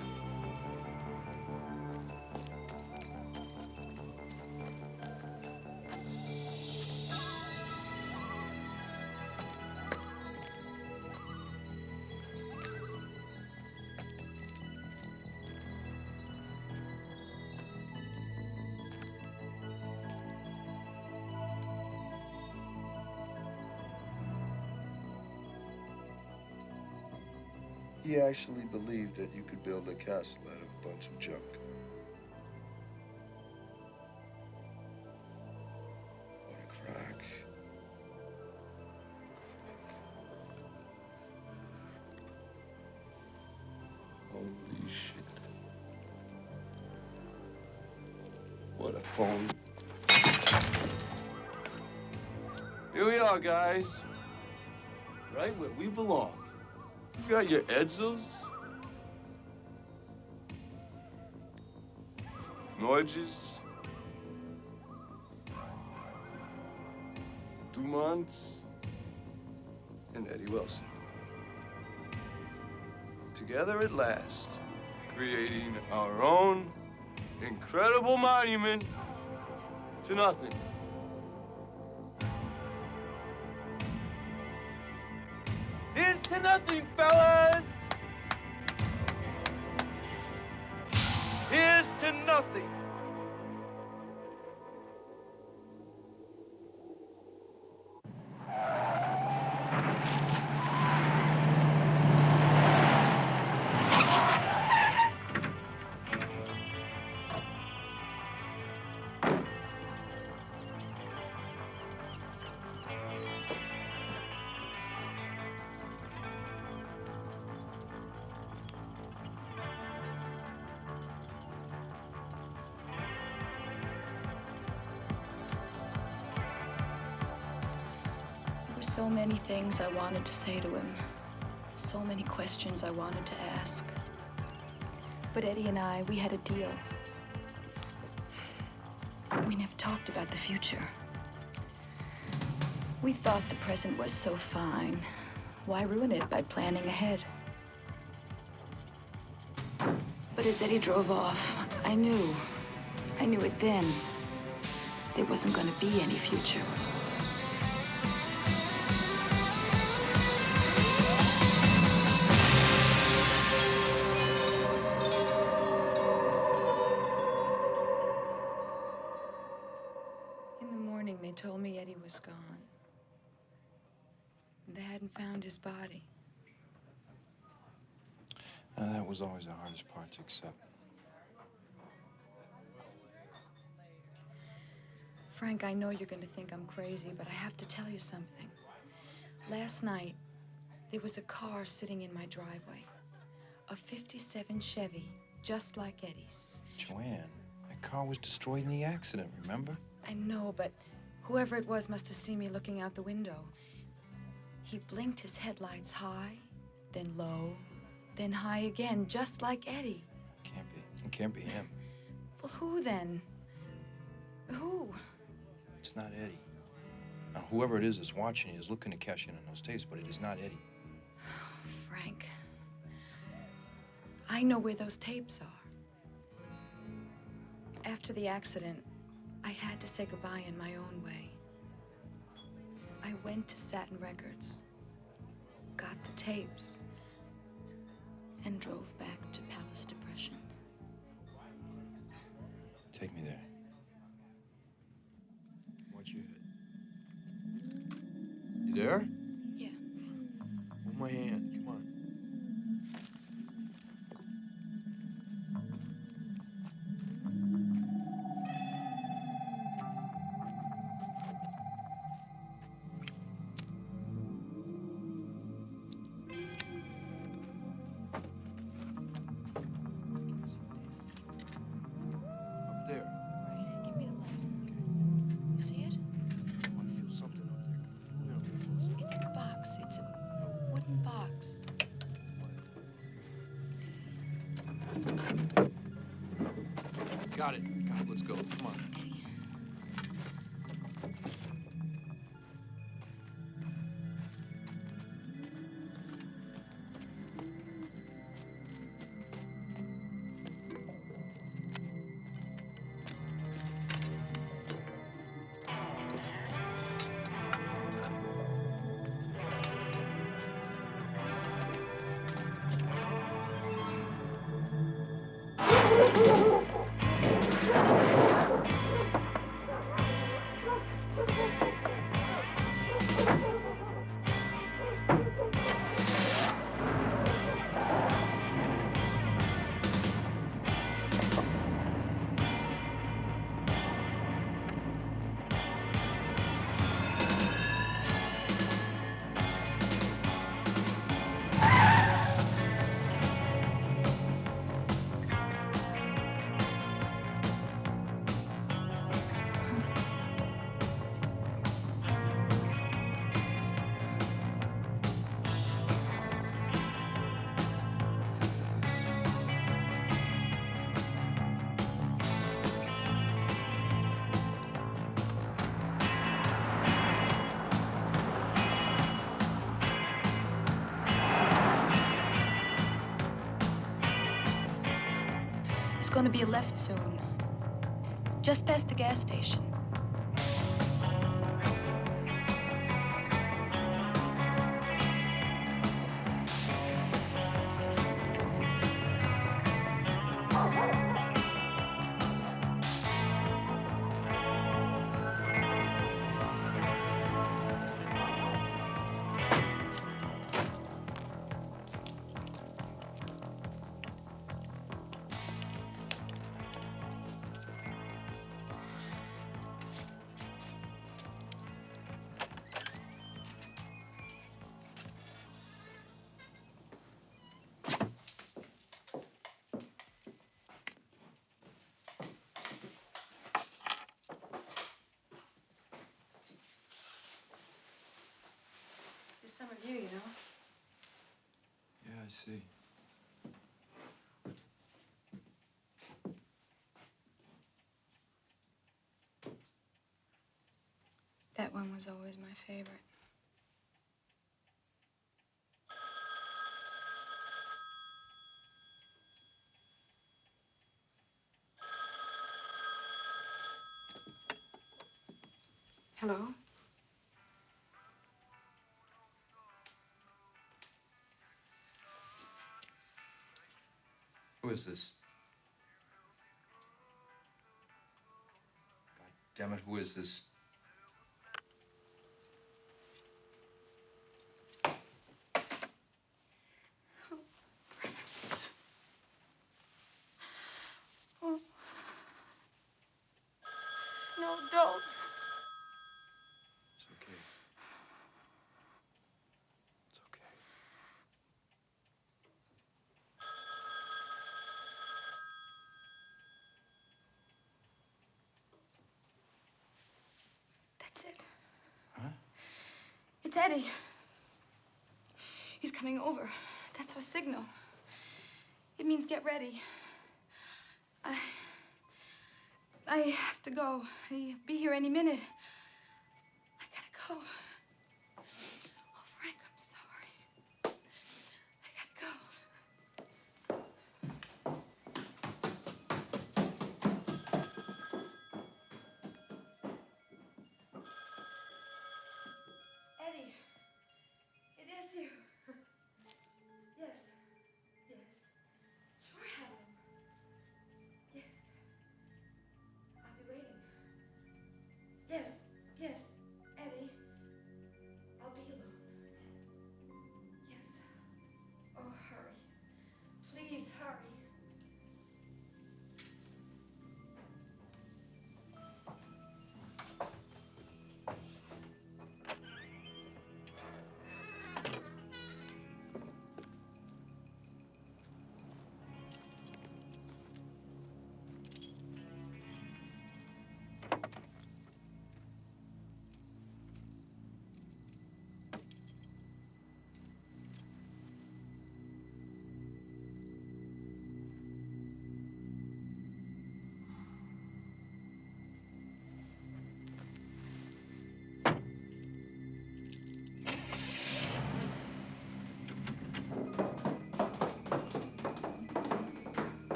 He actually believed that you could build a castle out of a bunch of junk. What a crack. Holy shit. What a phone. Here we are, guys. Right where we belong. You got your Edzels, Norges, Dumonts, and Eddie Wilson. Together at last, creating our own incredible monument to nothing. Here's to nothing, fellas! Here's to nothing. so many things I wanted to say to him, so many questions I wanted to ask. But Eddie and I, we had a deal. We never talked about the future. We thought the present was so fine. Why ruin it by planning ahead? But as Eddie drove off, I knew it then. There wasn't going to be any future. In the morning, they told me Eddie was gone. They hadn't found his body. That was always the hardest part to accept. Frank, I know you're going to think I'm crazy, but I have to tell you something. Last night, there was a car sitting in my driveway. A '57 Chevy, just like Eddie's. Joanne, that car was destroyed in the accident, remember? I know, but whoever it was must have seen me looking out the window. He blinked his headlights high, then low, then high again, just like Eddie. Can't be. It can't be him. Well, who then? Who? It's not Eddie. Now, whoever it is that's watching you is looking to cash in on those tapes, but it is not Eddie. Frank, I know where those tapes are. After the accident, I had to say goodbye in my own way. I went to Satin Records, got the tapes, and drove back to Palace Depression. Take me there. Watch your head. You there? Yeah. Hold my hand. Come on. Up there. Right, give me the light. You see it? I feel something up there. Come here, a little closer. It's a box. It's a wooden box. Got it. Got it. Let's go. Come on. There's going to be a left soon. Just past the gas station. summer view, you know. Yeah, I see. That one was always my favorite. Hello? Who is this? God damn it, who is this? Oh. No, don't. It's okay. It's okay. That's it. Huh? It's Eddie. He's coming over. That's our signal. It means get ready. I have to go. He'll be here any minute. I gotta go. Oh, Frank, I'm sorry. I gotta go. Eddie, it is you. Yes. Yes. Sure, Helen. Yes. I'll be waiting. Yes. Yes. Eddie. I'll be alone. Yes. Oh, hurry. Please hurry.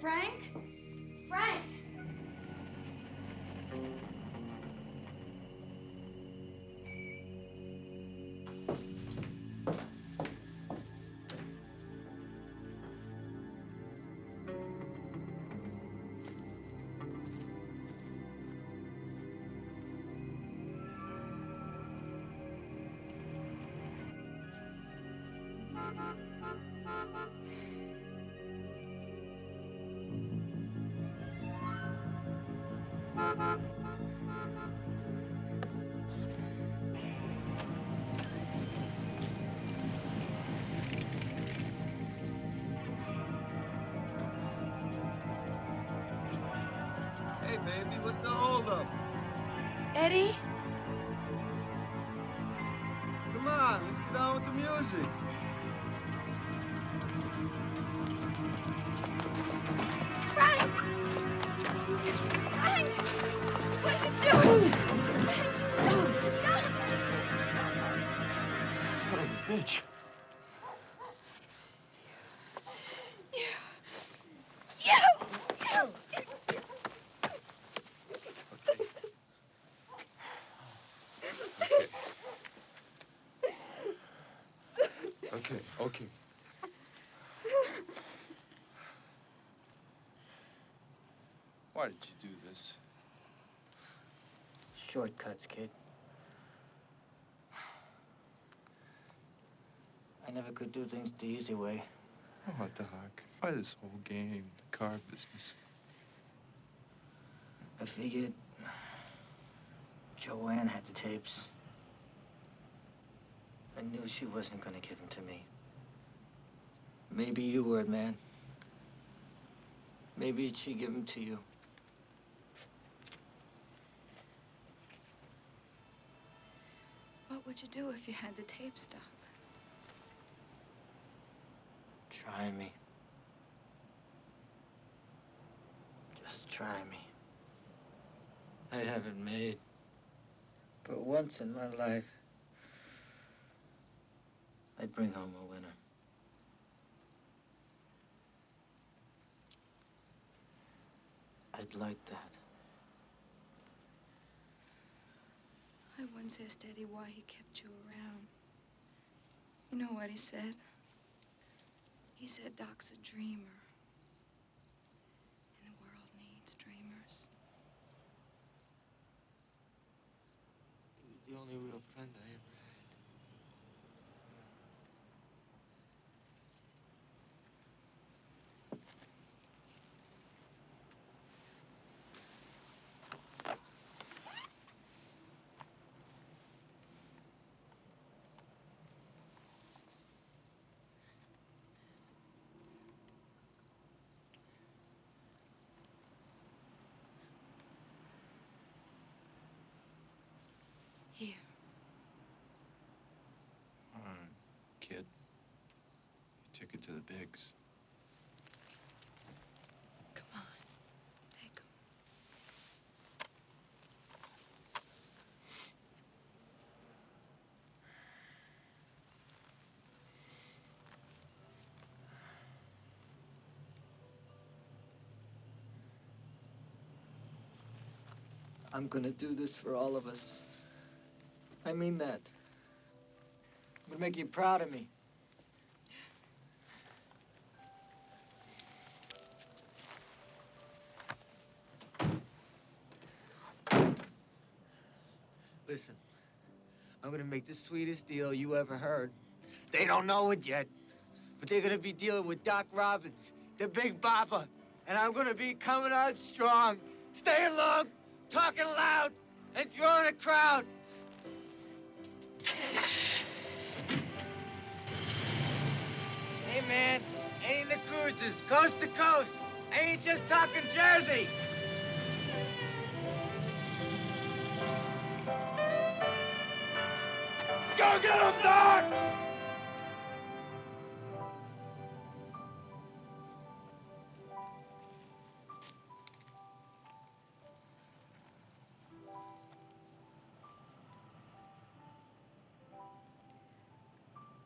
Frank? Frank! Hey, baby, what's the holdup? Eddie? Come on, let's get on with the music. Frank! Frank! What are you doing? Son of a bitch. Okay, okay. Why did you do this? Shortcuts, kid. I never could do things the easy way. Oh, Doc. Why this whole game? The car business. I figured Joanne had the tapes. I knew she wasn't gonna give them to me. Maybe you were, man. Maybe she'd give them to you. What would would you do if you had the tape stuck? Try me. Just try me. I'd have it made. For once in my life, I'd bring home a winner. I'd like that. I once asked Eddie why he kept you around. You know what he said? He said Doc's a dreamer. And the world needs dreamers. He was the only real friend I ever had. Here. All right, kid. You took it to the bigs. Come on. Take him. I'm gonna do this for all of us. I mean that. I'm gonna make you proud of me. Listen, I'm gonna make the sweetest deal you ever heard. They don't know it yet, but they're gonna be dealing with Doc Robbins, the Big Bopper, and I'm gonna be coming out strong, staying long, talking loud, and drawing a crowd. Hey, man, ain't in the cruises, coast to coast. I ain't just talking Jersey. Go get him, Doc!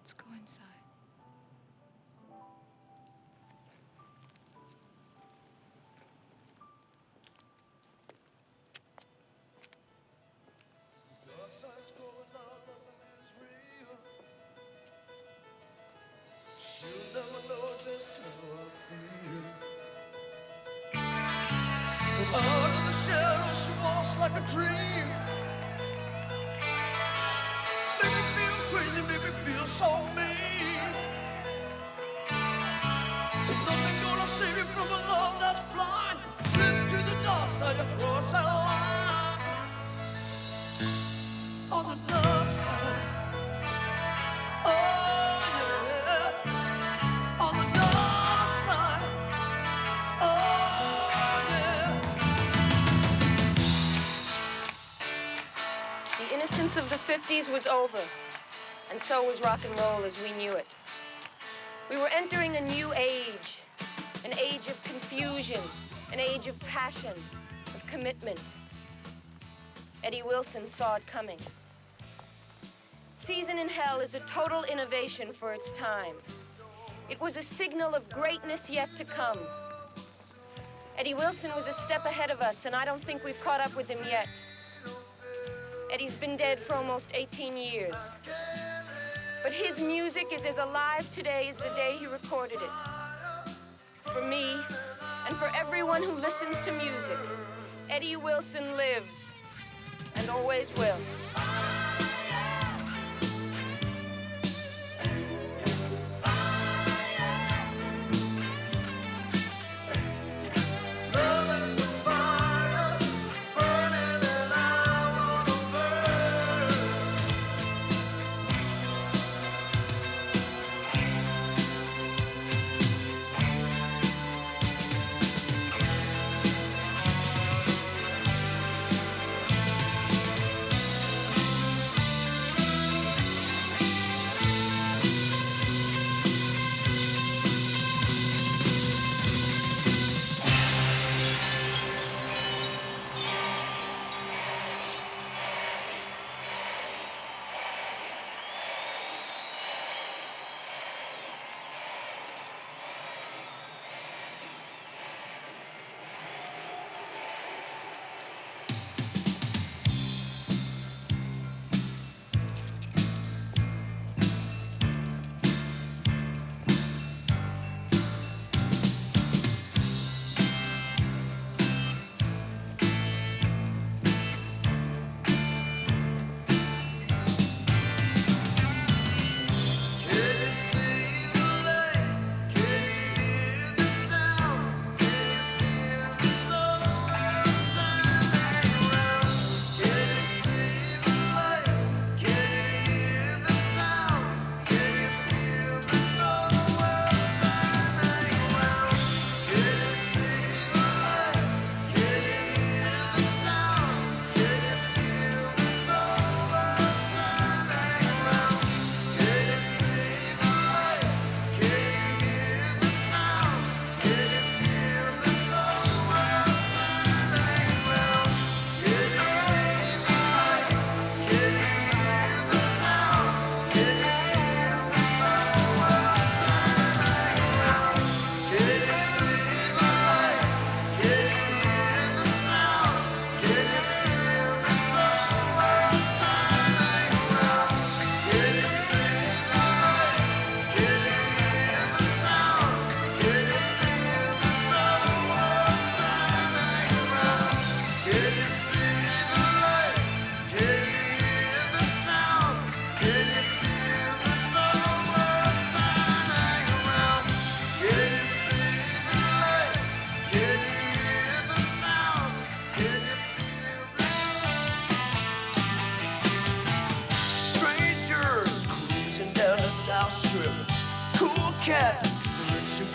Let's go inside. Outside's calling out, nothing is real. She'll never know just how I feel. From out of the shadows, she walks like a dream. Make me feel crazy, make me feel so mean. There's nothing gonna save you from a love that's blind. Slip to the dark side, across that line. On the dark side, oh yeah. On the dark side, oh yeah. The innocence of the 50s was over, and so was rock and roll as we knew it. We were entering a new age, an age of confusion, an age of passion, of commitment. Eddie Wilson saw it coming. Season in Hell is a total innovation for its time. It was a signal of greatness yet to come. Eddie Wilson was a step ahead of us, and I don't think we've caught up with him yet. Eddie's been dead for almost 18 years. But his music is as alive today as the day he recorded it. For me, and for everyone who listens to music, Eddie Wilson lives, and always will.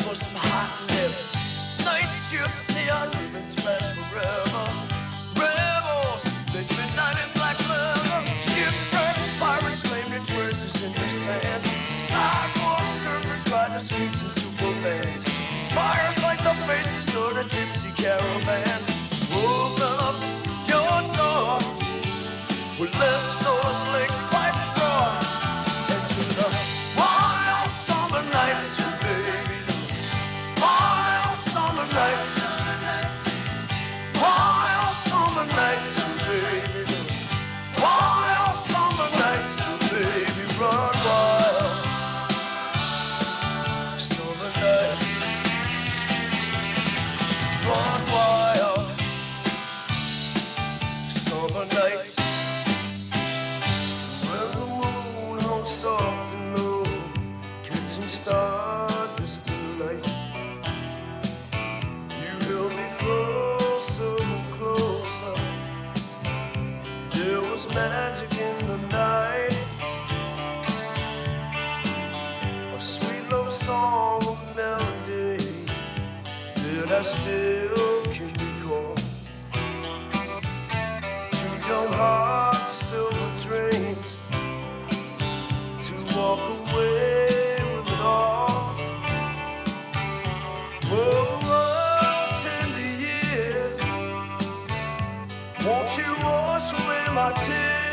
for some hot lips. Night shift, neon limits last forever. Rebels, they spend night in black leather. Shipwrecked pirates claim their treasures in the sand. Sidewalk surfers ride the streets in supervans. Fires like the faces of the gypsy caravan. Open up your door. We let those lick pipes roar into the wild summer nights, baby. Wild summer nights. Wild summer nights, baby. Wild summer nights, baby. Run wild. Summer nights. Run wild. Summer nights. When the moon hung soft and low, catching stardust in light. You held me closer and closer. There was magic in the night. A sweet love song, a melody that I still can recall. Two young hearts filled with dreams to walk away with it all. Oh, tender years, won't you wash away my tears?